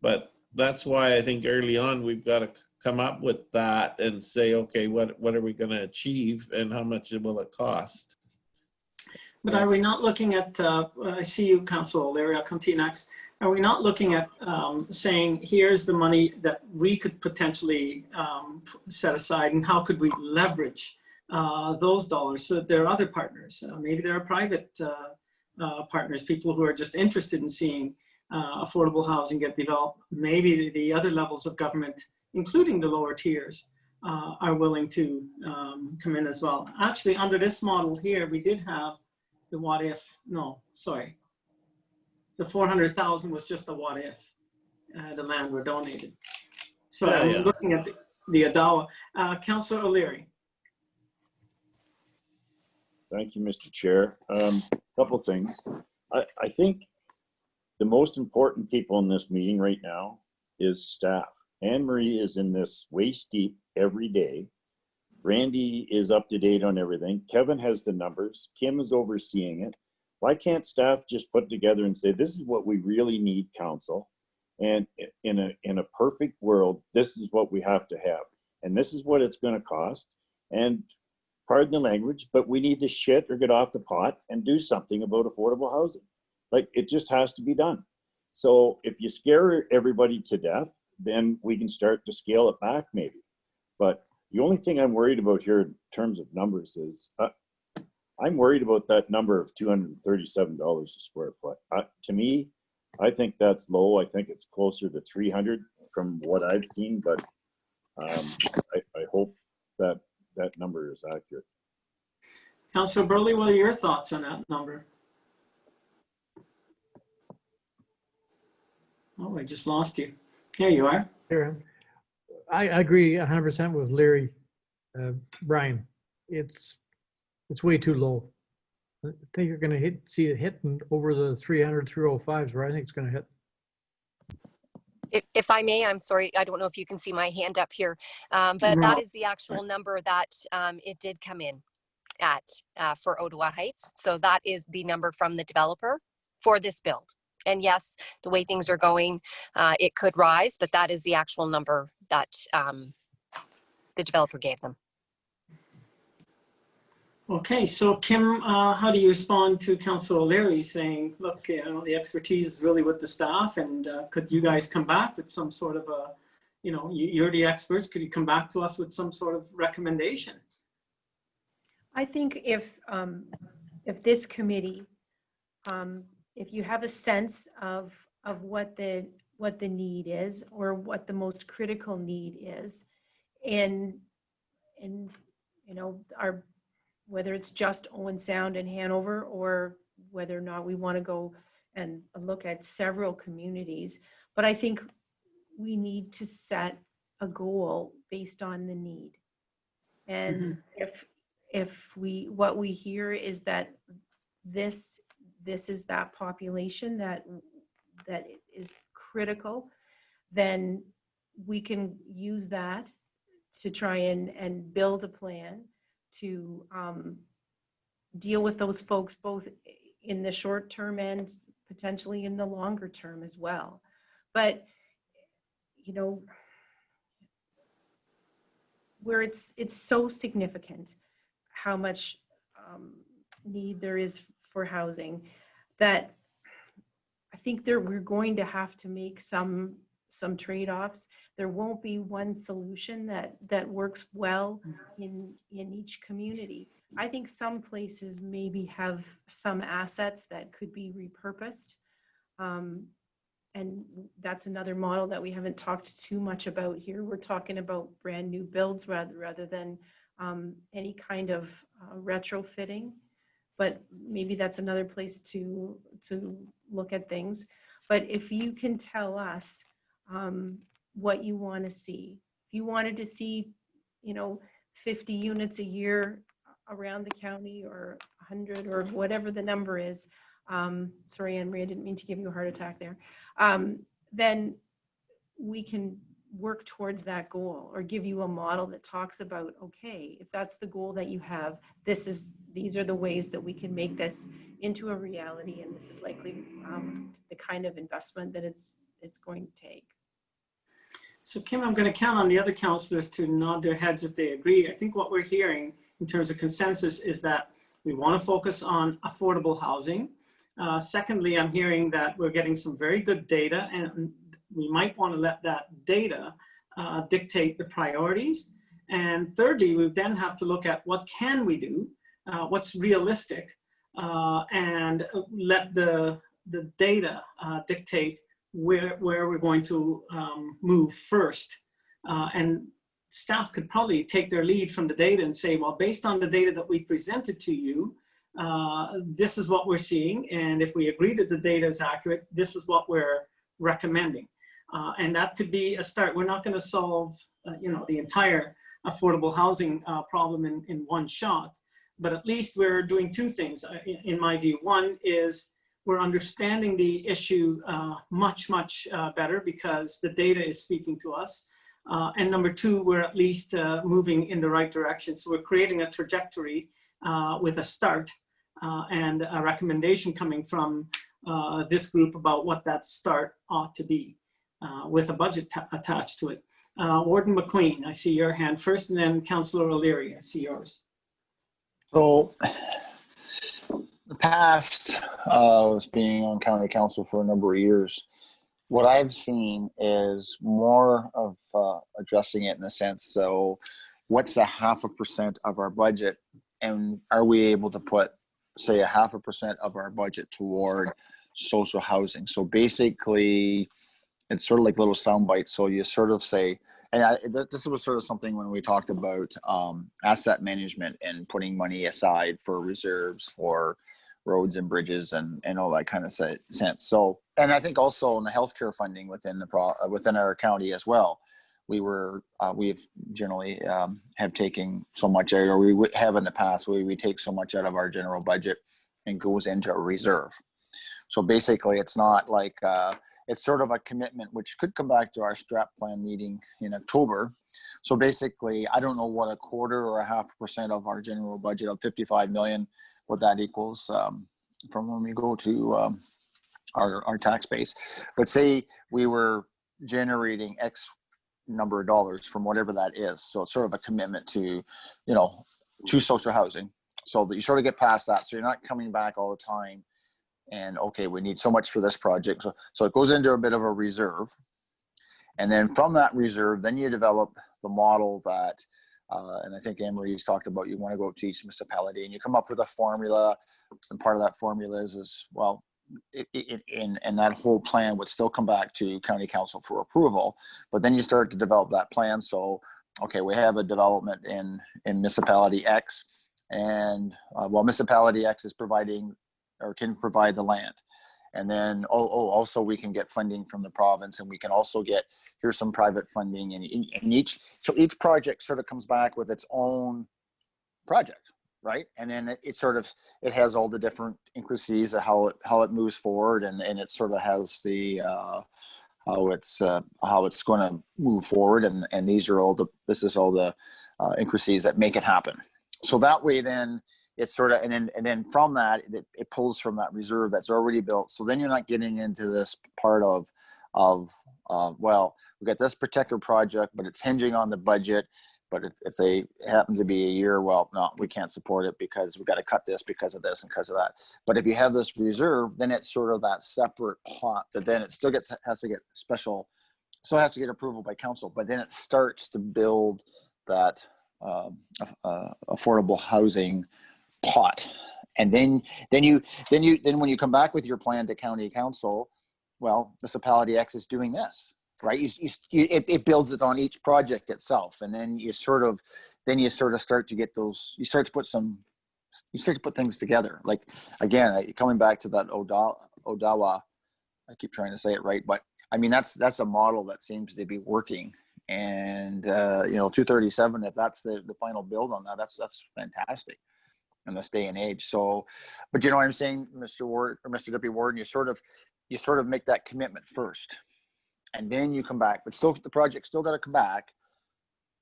but that's why I think early on, we've got to come up with that and say, okay, what are we going to achieve and how much will it cost? But are we not looking at, I see you, Councillor O'Leary, I'll come to you next. Are we not looking at saying, here's the money that we could potentially set aside and how could we leverage those dollars so that there are other partners? Maybe there are private partners, people who are just interested in seeing affordable housing get developed. Maybe the other levels of government, including the lower tiers, are willing to come in as well. Actually, under this model here, we did have the what if, no, sorry. The 400,000 was just the what if the land were donated. So Yeah, I'm yeah. looking at the Adawa. Councillor O'Leary. Thank you, Mr. Chair. Couple things. I think the most important people in this meeting right now is staff. Anne Marie is in this waist deep every day. Randy is up to date on everything. Kevin has the numbers. Kim is overseeing it. Why can't staff just put together and say, this is what we really need, council? And in a perfect world, this is what we have to have. And this is what it's going to cost. And pardon the language, but we need to shit or get off the pot and do something about affordable housing. Like, it just has to be done. So if you scare everybody to death, then we can start to scale it back maybe. But the only thing I'm worried about here in terms of numbers is I'm worried about that number of $237 a square foot. To me, I think that's low. I think it's closer to 300 from what I've seen, but I hope that that number is accurate. Councillor Burley, what are your thoughts on that number? Oh, I just lost you. Here you are. Here, I agree 100% with Larry, Brian. It's way too low. I think you're going to see it hitting over the 300, 305s where I think it's going to hit. If I may, I'm sorry, I don't know if you can see my hand up here, but that is the actual number that it did come in at for Ottawa Heights. So that is the number from the developer for this build. And yes, the way things are going, it could rise, but that is the actual number that the developer gave them. Okay, so Kim, how do you respond to Councillor O'Leary saying, look, you know, the expertise is really with the staff, and could you guys come back with some sort of a, you know, you're the experts, could you come back to us with some sort of recommendation? I think if this committee, if you have a sense of what the need is, or what the most critical need is, and you know, whether it's just Owen Sound and Hanover, or whether or not we want to go and look at several communities. But I think we need to set a goal based on the need. And if what we hear is that this is that population that is critical, then we can use that to try and build a plan to deal with those folks both in the short term and potentially in the longer term as well. But, you know, where it's so significant how much need there is for housing, that I think we're going to have to make some trade-offs. There won't be one solution that works well in each community. I think some places maybe have some assets that could be repurposed. And that's another model that we haven't talked too much about here. We're talking about brand new builds rather than any kind of retrofitting. But maybe that's another place to look at things. But if you can tell us what you want to see, if you wanted to see, you know, 50 units a year around the county, or 100, or whatever the number is, sorry, Anne Marie, I didn't mean to give you a heart attack there, then we can work towards that goal, or give you a model that talks about, okay, if that's the goal that you have, these are the ways that we can make this into a reality, and this is likely the kind of investment that it's going to take. So Kim, I'm going to count on the other councillors to nod their heads if they agree. I think what we're hearing in terms of consensus is that we want to focus on affordable housing. Secondly, I'm hearing that we're getting some very good data, and we might want to let that data dictate the priorities. And thirdly, we then have to look at what can we do, what's realistic, and let the data dictate where we're going to move first. And staff could probably take their lead from the data and say, well, based on the data that we presented to you, this is what we're seeing. And if we agree that the data is accurate, this is what we're recommending. And that could be a start. We're not going to solve, the entire affordable housing problem in one shot, but at least we're doing two things, in my view. One is we're understanding the issue much better because the data is speaking to us. And number two, we're at least moving in the right direction. So we're creating a trajectory with a start and a recommendation coming from this group about what that start ought to be with a budget attached to it. Warden McQueen, I see your hand first, and then Councillor O'Leary, I see yours. So, the past, was being on county council for a number of years. What I've seen is more of addressing it in a sense. So, what's 0.5% of our budget, and are we able to put, say, 0.5% of our budget toward social housing? So basically, it's sort of like little sound bites. So you sort of say, and this was sort of something when we talked about asset management and putting money aside for reserves for roads and bridges and all that kind of sense. So, and I think also in the healthcare funding within within our county as well, we've generally have taken so much out, or we have in the past, where we take so much out of our general budget and goes into a reserve. So basically, it's not like it's sort of a commitment, which could come back to our strat plan meeting in October. So basically, I don't know what 1/4 or 0.5% of our general budget of 55 million, what that equals from when we go to our tax base. But say we were generating X number of dollars from whatever that is. So it's sort of a commitment to, to social housing, so that you sort of get past that. So you're not coming back all the time and, okay, we need so much for this project. So it goes into a bit of a reserve. And then from that reserve, then you develop the model that, and I think Anne-Marie's talked about, you want to go to each municipality and you come up with a formula. And part of that formula is well, and that whole plan would still come back to county council for approval, but then you start to develop that plan. So, okay, we have a development in municipality X, and municipality X is providing or can provide the land. And then also we can get funding from the province, and we can also get, here's some private funding, and each project sort of comes back with its own project, right? And then it has all the different intricacies of how it moves forward, and it sort of has the how it's going to move forward, and this is all the intricacies that make it happen. So that way, then it's sort of, and then from that, it pulls from that reserve that's already built. So then you're not getting into this part of well, we got this particular project, but it's hinging on the budget. But if they happen to be a year, well, no, we can't support it because we've got to cut this because of this and because of that. But if you have this reserve, then it's sort of that separate pot that then it still has to get approval by council. But then it starts to build that affordable housing pot. And then when you come back with your plan to county council, well, municipality X is doing this, right? It builds it on each project itself, and then you sort of start to get those. You start to put things together. Like, again, coming back to that Odawa, I keep trying to say it right, but I mean that's a model that seems to be working. And 237, if that's the final build on that, that's fantastic in this day and age. So, but you know what I'm saying, Mr. Ward or Mr. Deputy Warden, you sort of make that commitment first, and then you come back. But still, the project still got to come back,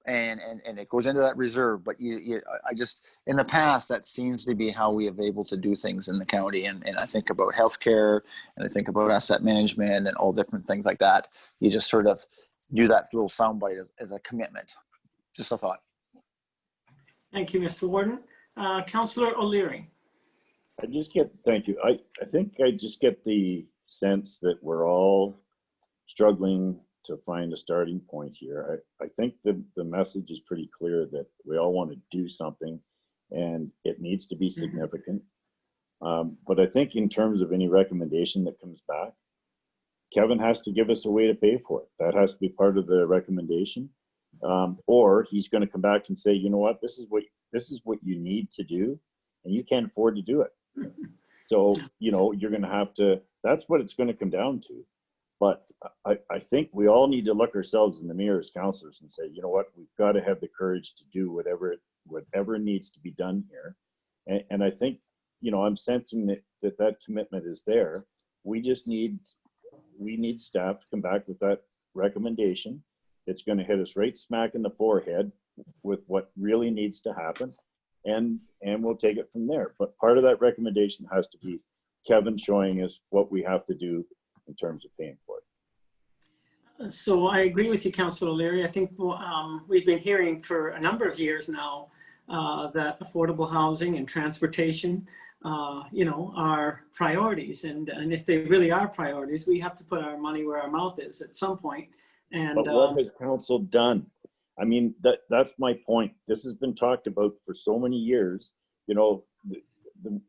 and it goes into that reserve. But I just, in the past, that seems to be how we have able to do things in the county. And I think about healthcare, and I think about asset management, and all different things like that. You just sort of do that little soundbite as a commitment. Just a thought. Thank you, Mr. Warden. Councillor O'Leary. Thank you. I think I just get the sense that we're all struggling to find a starting point here. I think the message is pretty clear that we all want to do something, and it needs to be significant. But I think in terms of any recommendation that comes back, Kevin has to give us a way to pay for it. That has to be part of the recommendation. Or he's going to come back and say, you know what, this is what you need to do, and you can't afford to do it. So, you know, you're going to have to, that's what it's going to come down to. But I think we all need to look ourselves in the mirror as counselors and say, you know what, we've got to have the courage to do whatever needs to be done here. And I think, you know, I'm sensing that commitment is there. We need staff to come back with that recommendation. It's going to hit us right smack in the forehead with what really needs to happen. And we'll take it from there. But part of that recommendation has to be Kevin showing us what we have to do in terms of paying for it. So I agree with you, Councillor O'Leary. I think we've been hearing for a number of years now that affordable housing and transportation, you know, are priorities. And if they really are priorities, we have to put our money where our mouth is at some point. And but what has council done? I mean, that's my point. This has been talked about for so many years. You know,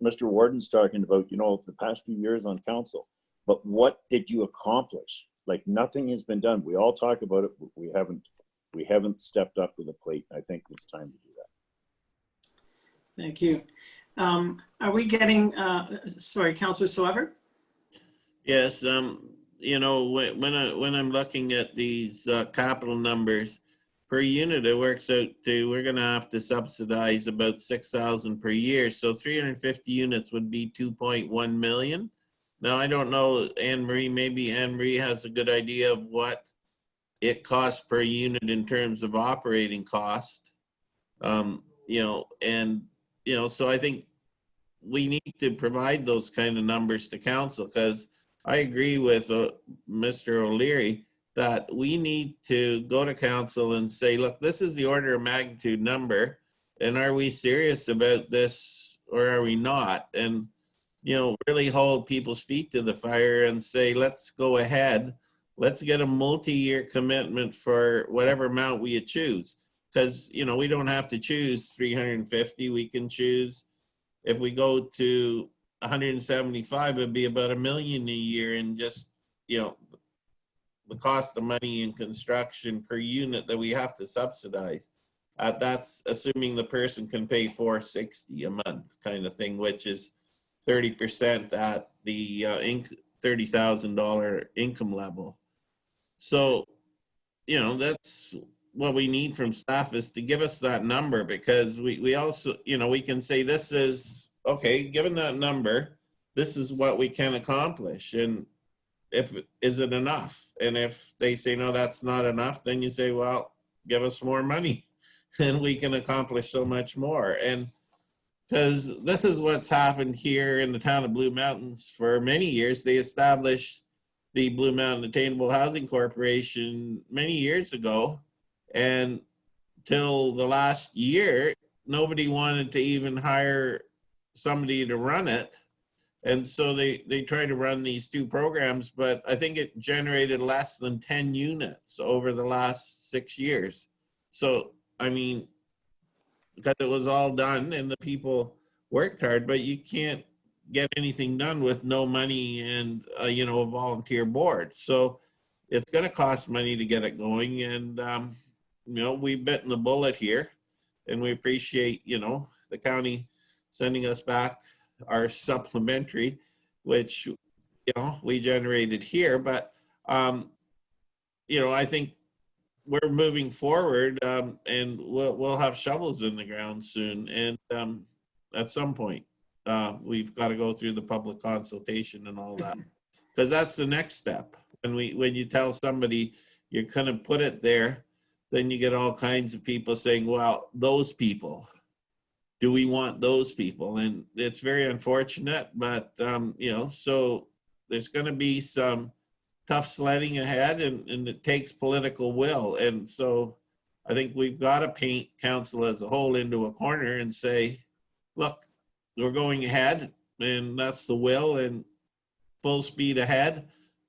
Mr. Warden's talking about, you know, the past few years on council. But what did you accomplish? Like, nothing has been done. We all talk about it, but we haven't stepped up to the plate. I think it's time to do that. thank you. Are we getting, sorry, Councillor Soever? Yes, you know, when I'm looking at these capital numbers per unit, it works out to, we're gonna have to subsidize about 6,000 per year. So 350 units would be 2.1 million. Now, I don't know, Anne Marie, maybe Anne Marie has a good idea of what it costs per unit in terms of operating cost. You know, and, you know, so I think we need to provide those kind of numbers to council, because I agree with Mr. O'Leary that we need to go to council and say, look, this is the order of magnitude number, and are we serious about this or are we not? And, you know, really hold people's feet to the fire and say, let's go ahead. Let's get a multi-year commitment for whatever amount we choose. Because, you know, we don't have to choose 350. We can choose, if we go to 175, it'd be about $1 million a year in just, you know, the cost of money in construction per unit that we have to subsidize. That's assuming the person can pay $460 a month kind of thing, which is 30% at the $30,000 income level. So, you know, that's what we need from staff, is to give us that number, because we also, you know, we can say, this is, okay, given that number, this is what we can accomplish. And is it enough? And if they say, no, that's not enough, then you say, well, give us more money and we can accomplish so much more. And because this is what's happened here in the town of Blue Mountains for many years. They established the Blue Mountain Attainable Housing Corporation many years ago, and till the last year, nobody wanted to even hire somebody to run it. And so they tried to run these two programs, but I think it generated less than 10 units over the last 6 years. So, I mean, because it was all done and the people worked hard, but you can't get anything done with no money and, you know, a volunteer board. So it's going to cost money to get it going. And, you know, we've bitten the bullet here, and we appreciate, you know, the county sending us back our supplementary, which, you know, we generated here. But, you know, I think we're moving forward, and we'll have shovels in the ground soon. And at some point, we've got to go through the public consultation and all that, because that's the next step. When you tell somebody you're going to put it there, then you get all kinds of people saying, well, those people, do we want those people? And it's very unfortunate, but, you know, so there's going to be some tough sledding ahead, and it takes political will. And so I think we've got to paint council as a whole into a corner and say, look, we're going ahead, and that's the will, and full speed ahead.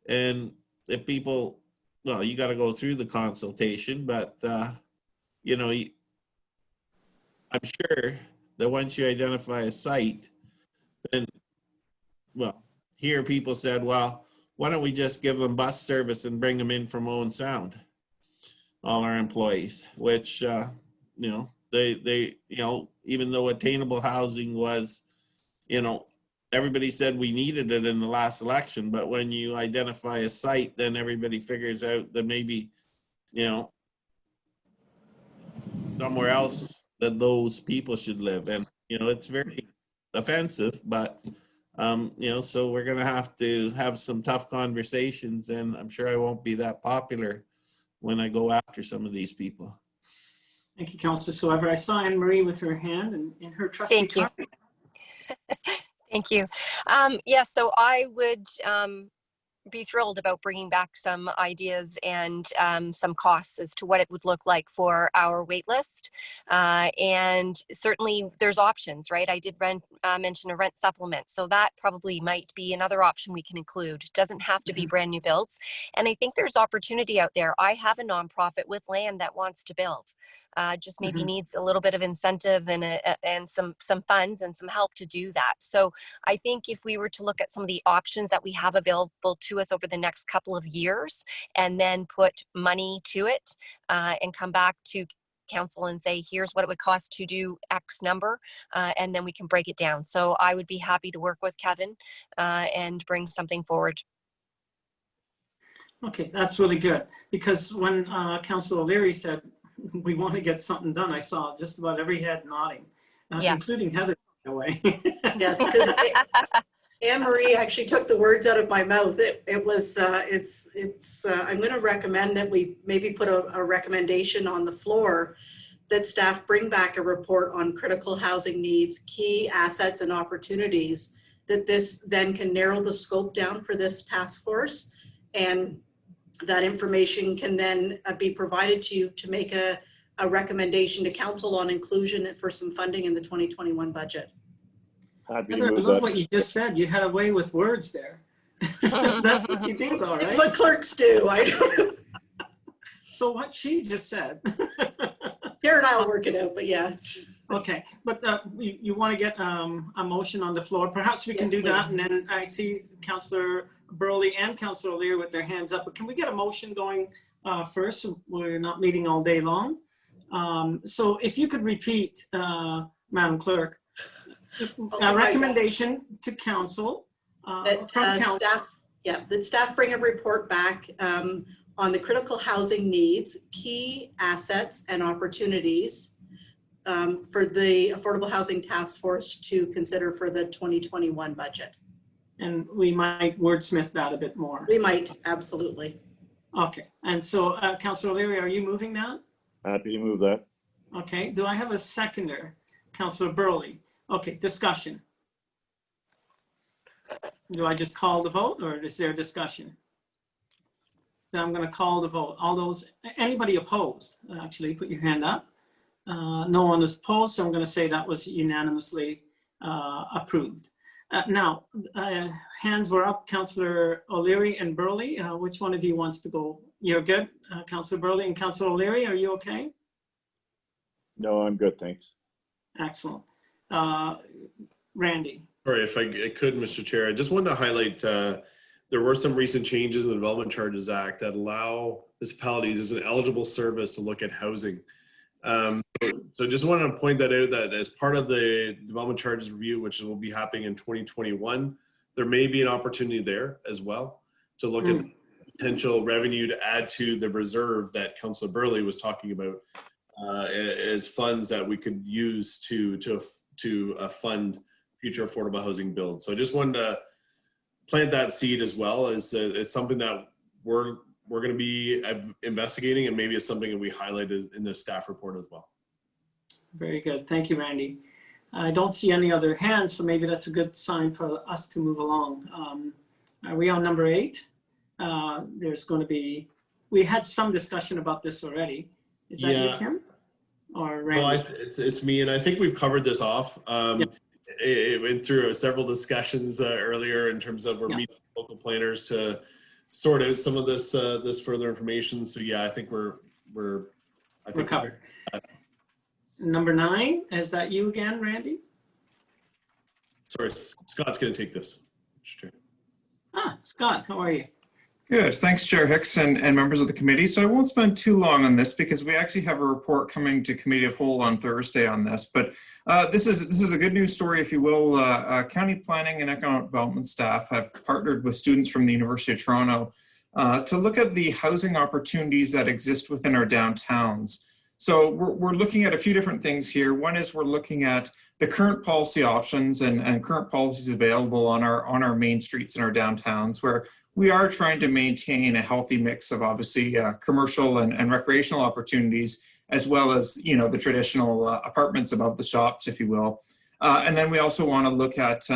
And if people, well, you got to go through the consultation, but, you know, I'm sure that once you identify a site, then, well, here people said, well, why don't we just give them bus service and bring them in from Owen Sound? all our employees, which, you know, they, you know, even though attainable housing was, you know, everybody said we needed it in the last election, but when you identify a site, then everybody figures out that maybe, you know, somewhere else that those people should live. And, you know, it's very offensive, but, you know, so we're going to have some tough conversations, and I'm sure I won't be that popular when I go after some of these people. Thank you, Councillor Soever. I saw Anne Marie with her hand and in her trusty Thank you. card. Thank you. Yes, so I would be thrilled about bringing back some ideas and some costs as to what it would look like for our wait list. And certainly there's options, right? I did mention a rent supplement. So that probably might be another option we can include. It doesn't have to be brand new builds. And I think there's opportunity out there. I have a nonprofit with land that wants to build. Just maybe needs a little bit of incentive and some funds and some help to do that. So I think if we were to look at some of the options that we have available to us over the next couple of years, and then put money to it and come back to council and say, here's what it would cost to do X number, and then we can break it down. So I would be happy to work with Kevin and bring something forward. Okay, that's really good, because when Councillor O'Leary said we want to get something done, I saw just about every head nodding, Yes. including Heather, in a way. Yes, because Anne Marie actually took the words out of my mouth. I'm going to recommend that we maybe put a recommendation on the floor that staff bring back a report on critical housing needs, key assets and opportunities, that this then can narrow the scope down for this task force. And that information can then be provided to you to make a recommendation to council on inclusion for some funding in the 2021 budget. Happy to Heather, I move love that. what you just said. You had a way with words there. That's what you do, though, It's right? what clerks do. I don't. So what she just said. Here and I'll work it out, but yes. Okay, but you want to get a motion on the floor. Perhaps we can Yes, do that, please. and then I see Councillor Burley and Councillor O'Leary with their hands up. But can we get a motion going first? So we're not meeting all day long. So if you could repeat, Madam Clerk, a recommendation to council That from council. that staff bring a report back on the critical housing needs, key assets and opportunities for the Affordable Housing Task Force to consider for the 2021 budget. And we might wordsmith that a bit more. We might, absolutely. Okay, and so Councillor O'Leary, are you moving that? Happy to move that. Okay, do I have a seconder? Councillor Burley. Okay, discussion. Do I just call the vote, or is there discussion? Then I'm going to call the vote. All those, anybody opposed, actually put your hand up. No one is opposed, so I'm going to say that was unanimously approved. Now, hands were up, Councillor O'Leary and Burley. Which one of you wants to go? You're good, Councillor Burley and Councillor O'Leary, are you okay? No, I'm good, thanks. Excellent. Randy. Sorry, if I could, Mr. Chair, I just wanted to highlight there were some recent changes in the Development Charges Act that allow municipalities as an eligible service to look at housing. So just wanted to point that out, that as part of the Development Charges Review, which will be happening in 2021, there may be an opportunity there as well to look at potential revenue to add to the reserve that Councillor Burley was talking about as funds that we could use to fund future affordable housing builds. So I just wanted to plant that seed as well, as it's something that we're going to be investigating, and maybe it's something that we highlighted in the staff report as well. Very good. Thank you, Randy. I don't see any other hands, so maybe that's a good sign for us to move along. Are we on number 8? There's going to be, we had some discussion about this already. Is that you, Kim? Or Randy? Well, it's me, and I think we've covered this off. It went through several discussions earlier in terms of we're meeting local planners to sort out some of this this further information. So yeah, I think we're covered. Number 9, is that you again, Randy? Sorry, Scott's going to take this. Ah, Scott, how are you? Good. Thanks, Chair Hicks and members of the committee. So I won't spend too long on this because we actually have a report coming to Committee of Whole on Thursday on this. But this is a good news story, if you will. County Planning and Economic Development staff have partnered with students from the University of Toronto to look at the housing opportunities that exist within our downtowns. So we're looking at a few different things here. One is we're looking at the current policy options and current policies available on our main streets in our downtowns, where we are trying to maintain a healthy mix of obviously commercial and recreational opportunities, as well as, you know, the traditional apartments above the shops, if you will. And then we also want to look at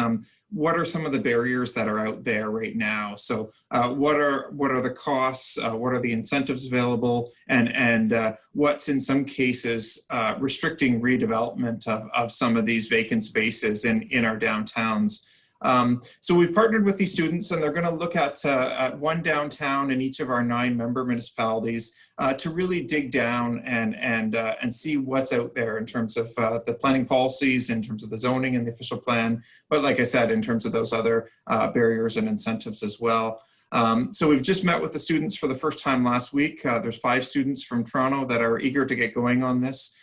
what are some of the barriers that are out there right now. So what are the costs, what are the incentives available, and what's in some cases restricting redevelopment of some of these vacant spaces in our downtowns. So we've partnered with these students, and they're going to look at one downtown in each of our 9 member municipalities to really dig down and see what's out there in terms of the planning policies, in terms of the zoning and the official plan, but like I said, in terms of those other barriers and incentives as well. So we've just met with the students for the first time last week. There's 5 students from Toronto that are eager to get going on this.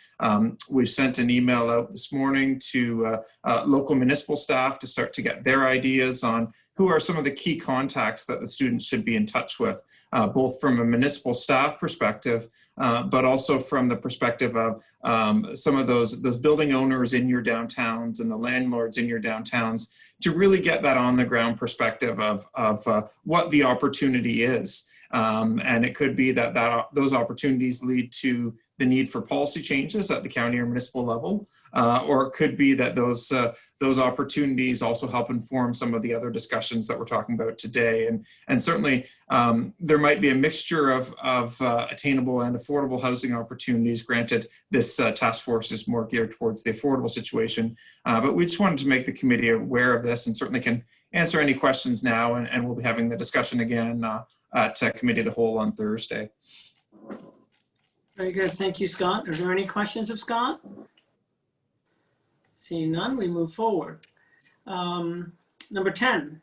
We've sent an email out this morning to local municipal staff to start to get their ideas on who are some of the key contacts that the students should be in touch with, both from a municipal staff perspective, but also from the perspective of some of those building owners in your downtowns and the landlords in your downtowns, to really get that on the ground perspective of what the opportunity is. And it could be that those opportunities lead to the need for policy changes at the county or municipal level, or it could be that those opportunities also help inform some of the other discussions that we're talking about today. And certainly there might be a mixture of attainable and affordable housing opportunities. Granted, this task force is more geared towards the affordable situation, but we just wanted to make the committee aware of this, and certainly can answer any questions now, and we'll be having the discussion again at Committee of the Whole on Thursday. Very good. Thank you, Scott. Are there any questions of Scott? Seeing none, we move forward. Number 10.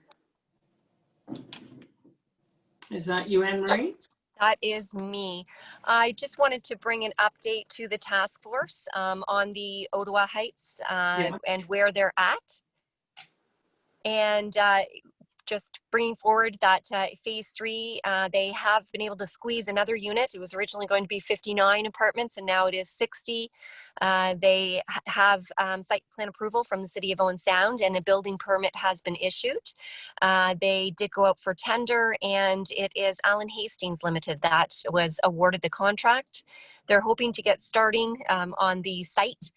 Is that you, Anne Marie? That is me. I just wanted to bring an update to the task force on the Ottawa Heights and where they're at. And just bringing forward that phase 3, they have been able to squeeze another unit. It was originally going to be 59 apartments, and now it is 60. They have site plan approval from the City of Owen Sound, and a building permit has been issued. They did go out for tender, and it is Allen Hastings Limited that was awarded the contract. They're hoping to get starting on the site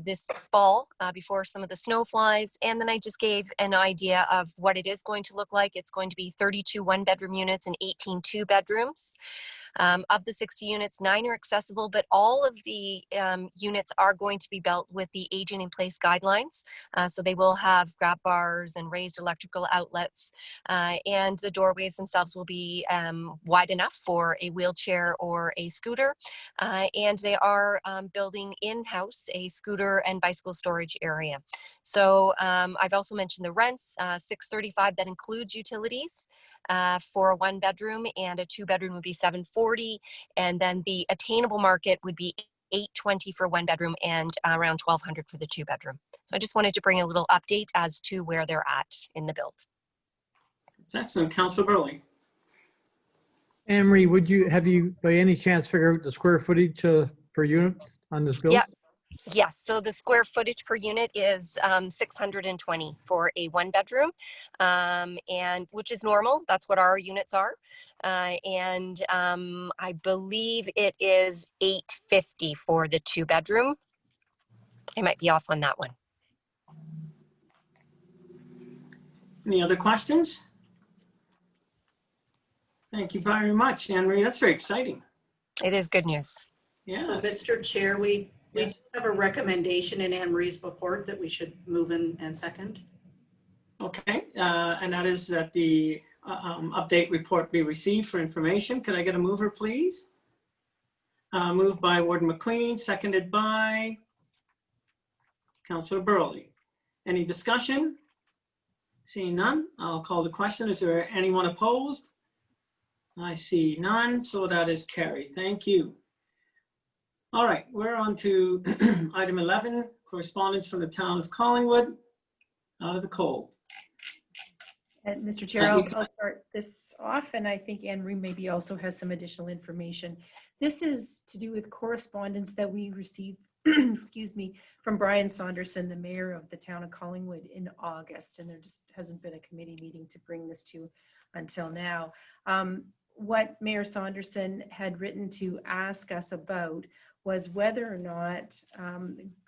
this fall before some of the snow flies. And then I just gave an idea of what it is going to look like. It's going to be 32 1-bedroom units and 18 2-bedrooms. Of the 60 units, 9 are accessible, but all of the units are going to be built with the aging in place guidelines. So they will have grab bars and raised electrical outlets, and the doorways themselves will be wide enough for a wheelchair or a scooter. And they are building in-house a scooter and bicycle storage area. So I've also mentioned the rents, $635, that includes utilities. For a 1-bedroom, and a 2-bedroom would be $740, and then the attainable market would be $820 for 1-bedroom and around $1,200 for the 2-bedroom. So I just wanted to bring a little update as to where they're at in the build. That's excellent. Councillor Burley. Anne Marie, have you by any chance figure out the square footage per unit on this build? Yeah. Yes, so the square footage per unit is 620 for a 1-bedroom, and which is normal. That's what our units are. And I believe it is 850 for the 2-bedroom. I might be off on that one. Any other questions? Thank you very much, Anne Marie. That's very exciting. It is good news. Yes. So, Mr. Chair, we Yes. have a recommendation in Anne Marie's report that we should move in and second. Okay, and that is that the update report be received for information. Could I get a mover, please? Moved by Warden McQueen, seconded by Councillor Burley. Any discussion? Seeing none, I'll call the question. Is there anyone opposed? I see none, so that is carried. Thank you. All right, we're on to item 11, correspondence from the town of Collingwood, out of the cold. And Mr. Chair, I'll start this off, and I think Anne Marie maybe also has some additional information. This is to do with correspondence that we received, excuse me, from Brian Saunderson, the mayor of the town of Collingwood, in August, and there just hasn't been a committee meeting to bring this to until now. What Mayor Saunderson had written to ask us about was whether or not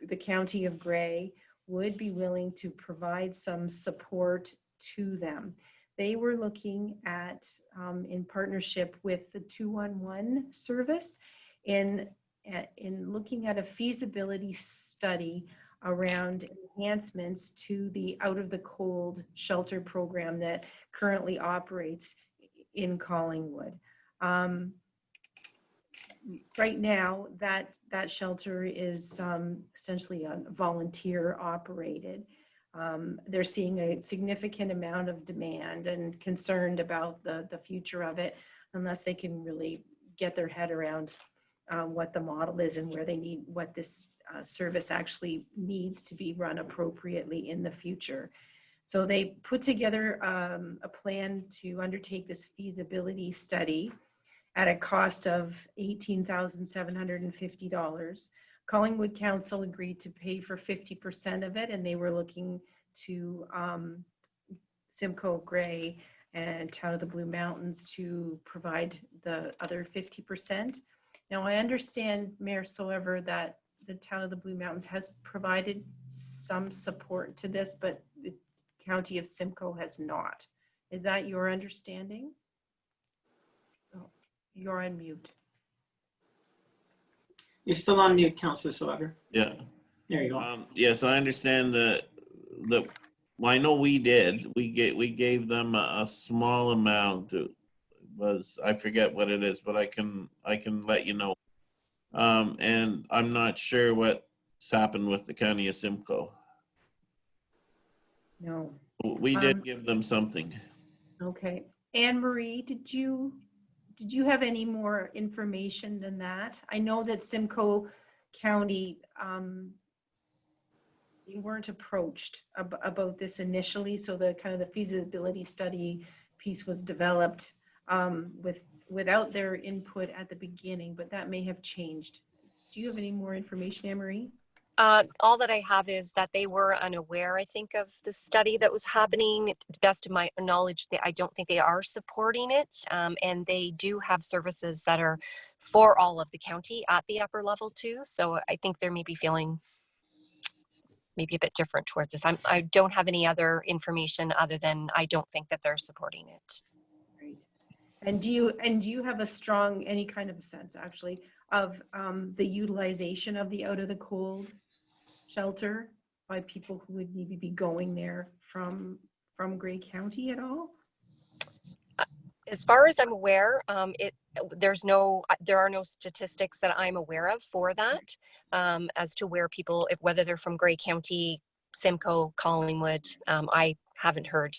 the County of Grey would be willing to provide some support to them. They were looking at, in partnership with the 211 service, in looking at a feasibility study around enhancements to the Out of the Cold shelter program that currently operates in Collingwood. Right now, that shelter is essentially volunteer operated. They're seeing a significant amount of demand and concerned about the future of it, unless they can really get their head around what the model is and where they need, what this service actually needs to be run appropriately in the future. So they put together a plan to undertake this feasibility study at a cost of $18,750. Collingwood Council agreed to pay for 50% of it, and they were looking to Simcoe Grey and Town of the Blue Mountains to provide the other 50%. Now, I understand, Mayor Soever, that the Town of the Blue Mountains has provided some support to this, but the County of Simcoe has not. Is that your understanding? Oh, you're on mute. You're still on mute, Councillor Soever. Yeah. There you go. Yes, I understand well, I know we did. We gave them a small amount. It was, I forget what it is, but I can let you know. And I'm not sure what's happened with the County of Simcoe. No. We did give them something. Okay. Anne Marie, did you have any more information than that? I know that Simcoe County, you weren't approached about this initially, so the kind of the feasibility study piece was developed without their input at the beginning, but that may have changed. Do you have any more information, Anne Marie? All that I have is that they were unaware, I think, of the study that was happening. To the best of my knowledge, I don't think they are supporting it. And they do have services that are for all of the county at the upper level too. So I think they're maybe feeling maybe a bit different towards this. I don't have any other information other than I don't think that they're supporting it. Great. And do you have a strong, any kind of sense actually of the utilization of the Out of the Cold shelter by people who would maybe be going there from Grey County at all? As far as I'm aware, there are no statistics that I'm aware of for that as to where people, whether they're from Grey County, Simcoe, Collingwood. I haven't heard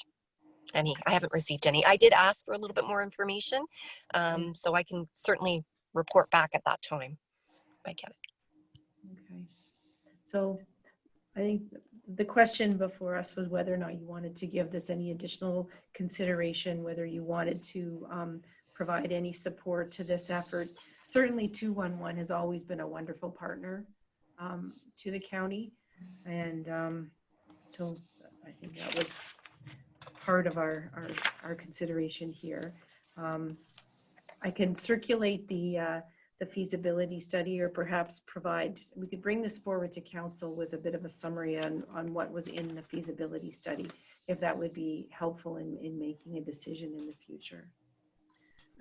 any. I haven't received any. I did ask for a little bit more information, so I can certainly report back at that time if I get it. Okay. So I think the question before us was whether or not you wanted to give this any additional consideration, whether you wanted to provide any support to this effort. Certainly 211 has always been a wonderful partner to the county. And so I think that was part of our consideration here. I can circulate the feasibility study, or perhaps we could bring this forward to council with a bit of a summary on what was in the feasibility study, if that would be helpful in making a decision in the future.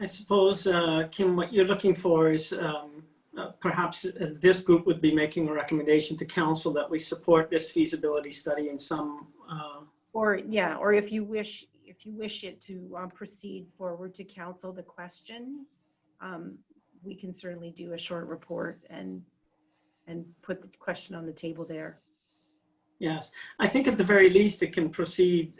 I suppose, Kim, what you're looking for is perhaps this group would be making a recommendation to council that we support this feasibility study in some. Or if you wish it to proceed forward to council, the question, we can certainly do a short report and put the question on the table there. Yes, I think at the very least it can proceed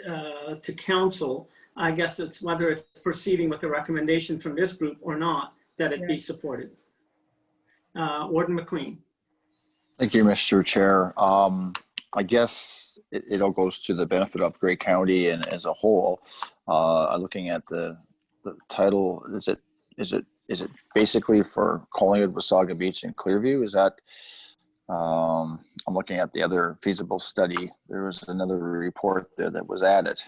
to council I guess it's whether it's proceeding with the recommendation from this group or not, that it be Right. supported. Warden McQueen. Thank you, Mr. Chair. I guess it all goes to the benefit of Grey County and as a whole. Looking at the title, is it basically for Collingwood, Wasaga Beach, and Clearview? Is that? I'm looking at the other feasible study. There was another report there that was added.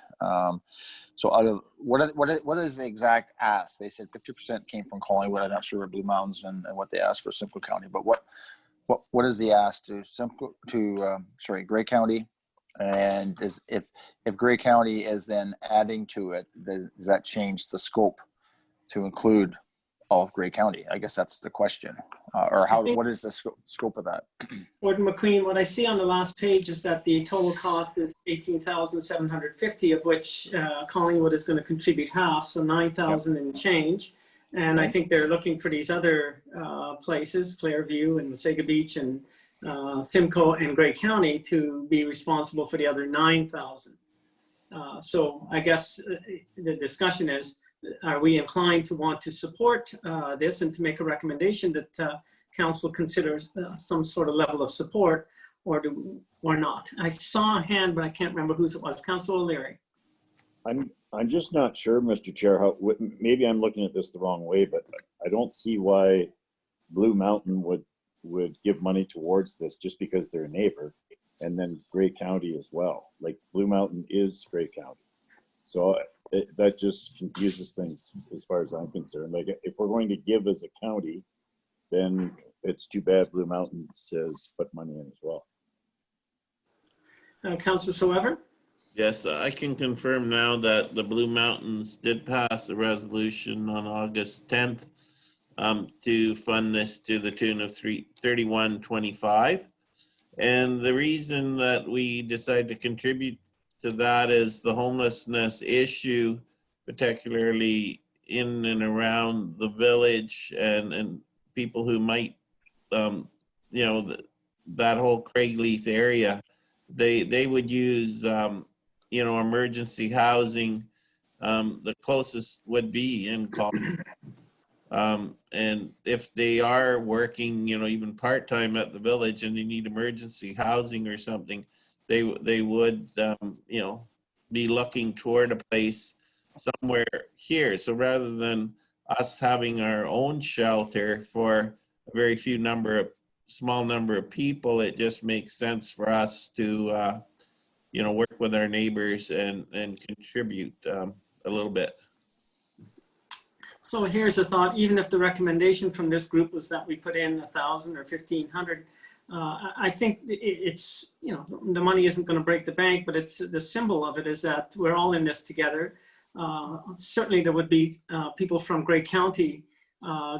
So out of what is the exact ask? They said 50% came from Collingwood. I'm not sure where Blue Mountains and what they asked for Simcoe County, but what is the ask to Grey County? And if Grey County is then adding to it, does that change the scope to include all of Grey County? I guess that's the question. What is the scope of that? Warden McQueen, what I see on the last page is that the total cost is $18,750, of which Collingwood is going to contribute half, so $9,000 and change. And I think they're looking for these other places, Clearview and Wasaga Beach and Simcoe and Grey County, to be responsible for the other $9,000. So I guess the discussion is, are we inclined to want to support this and to make a recommendation that council considers some sort of level of support, or not? I saw a hand, but I can't remember whose it was. Councillor O'Leary. I'm just not sure, Mr. Chair, how, maybe I'm looking at this the wrong way, but I don't see why Blue Mountain would give money towards this just because they're a neighbor, and then Grey County as well. Like, Blue Mountain is Grey County. So that just confuses things as far as I'm concerned. Like, if we're going to give as a county, then it's too bad Blue Mountain says put money in as well. Councillor Soever? Yes, I can confirm now that the Blue Mountains did pass a resolution on August 10th to fund this to the tune of $31.25. And the reason that we decided to contribute to that is the homelessness issue, particularly in and around the village, and people who might, that whole Craigleith area, they would use, emergency housing. The closest would be in Collingwood. And if they are working, even part-time at the village and they need emergency housing or something, they would, be looking toward a place somewhere here. So rather than us having our own shelter for a very small number of people, it just makes sense for us to, work with our neighbors and contribute a little bit. So here's a thought. Even if the recommendation from this group was that we put in 1,000 or 1,500, I think it's, the money isn't going to break the bank, but it's the symbol of it is that we're all in this together. Certainly there would be people from Grey County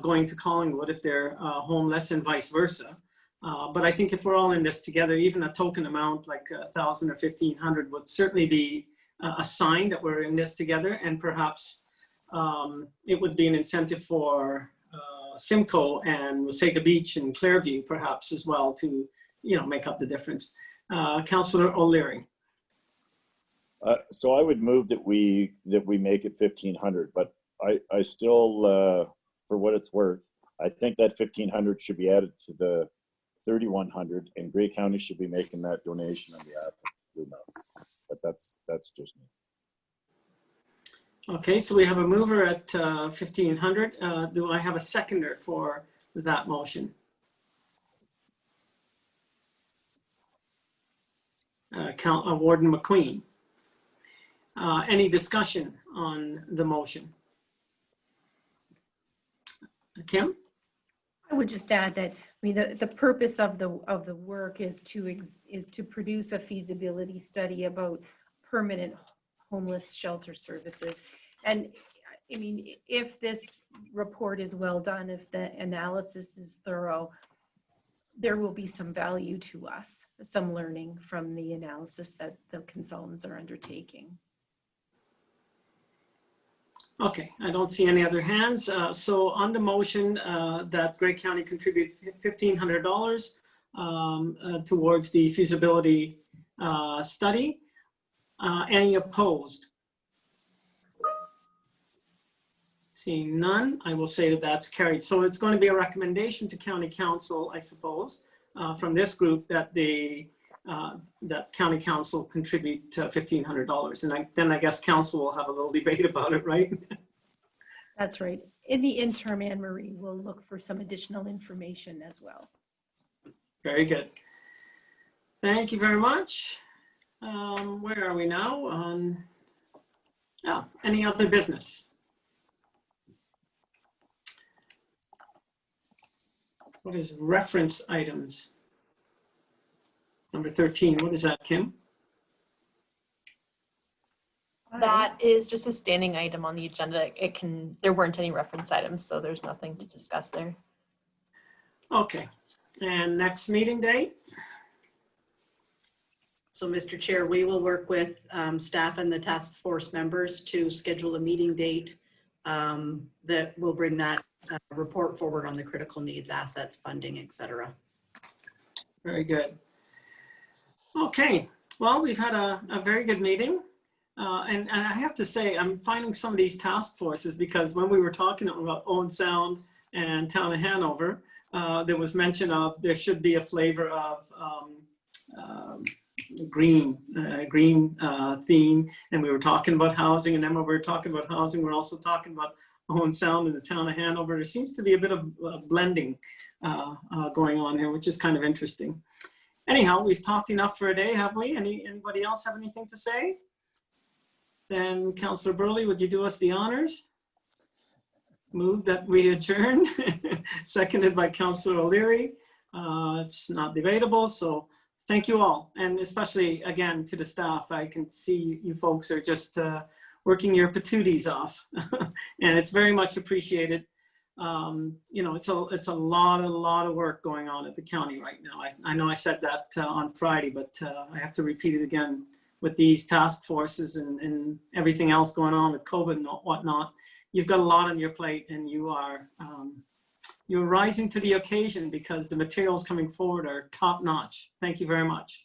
going to Collingwood if they're homeless, and vice versa. But I think if we're all in this together, even a token amount like 1,000 or 1,500 would certainly be a sign that we're in this together, and perhaps it would be an incentive for Simcoe and Wasaga Beach and Clearview perhaps as well to, make up the difference. Councillor O'Leary. So I would move that we make it 1,500, but I still, for what it's worth, I think that 1,500 should be added to the 3,100, and Grey County should be making that donation on behalf of Blue Mountain. But that's just me. Okay, so we have a mover at 1,500. Do I have a seconder for that motion? Warden McQueen. Any discussion on the motion? Kim? I would just add that, the purpose of the work is to produce a feasibility study about permanent homeless shelter services. And if this report is well done, if the analysis is thorough, there will be some value to us, some learning from the analysis that the consultants are undertaking. Okay, I don't see any other hands. So on the motion that Grey County contribute $1,500 towards the feasibility study, any opposed? Seeing none, I will say that that's carried. So it's going to be a recommendation to County Council, I suppose, from this group that that County Council contribute $1,500. And then I guess Council will have a little debate about it, right? That's right. In the interim, Anne Marie will look for some additional information as well. Very good. Thank you very much. Where are we now? Any other business? What is reference items? Number 13, what is that, Kim? That is just a standing item on the agenda. There weren't any reference items, so there's nothing to discuss there. Okay, and next meeting date? So, Mr. Chair, we will work with staff and the task force members to schedule a meeting date that will bring that report forward on the critical needs, assets, funding, et cetera. Very good. Okay, well, we've had a very good meeting. And I have to say, I'm finding some of these task forces, because when we were talking about Owen Sound and Town of Hanover, there was mention of there should be a flavor of green theme, and we were talking about housing, and then when we were talking about housing, we're also talking about Owen Sound and the Town of Hanover. There seems to be a bit of blending going on here, which is kind of interesting. Anyhow, we've talked enough for a day, have we? Anybody else have anything to say? Then Councillor Burley, would you do us the honors? Move that we adjourn. Seconded by Councillor O'Leary. It's not debatable, so thank you all. And especially, again, to the staff. I can see you folks are just working your patooties off. And it's very much appreciated. You know, it's a lot of work going on at the county right now. I know I said that on Friday, but I have to repeat it again. With these task forces and everything else going on with COVID and whatnot, you've got a lot on your plate, and you're rising to the occasion, because the materials coming forward are top notch. Thank you very much.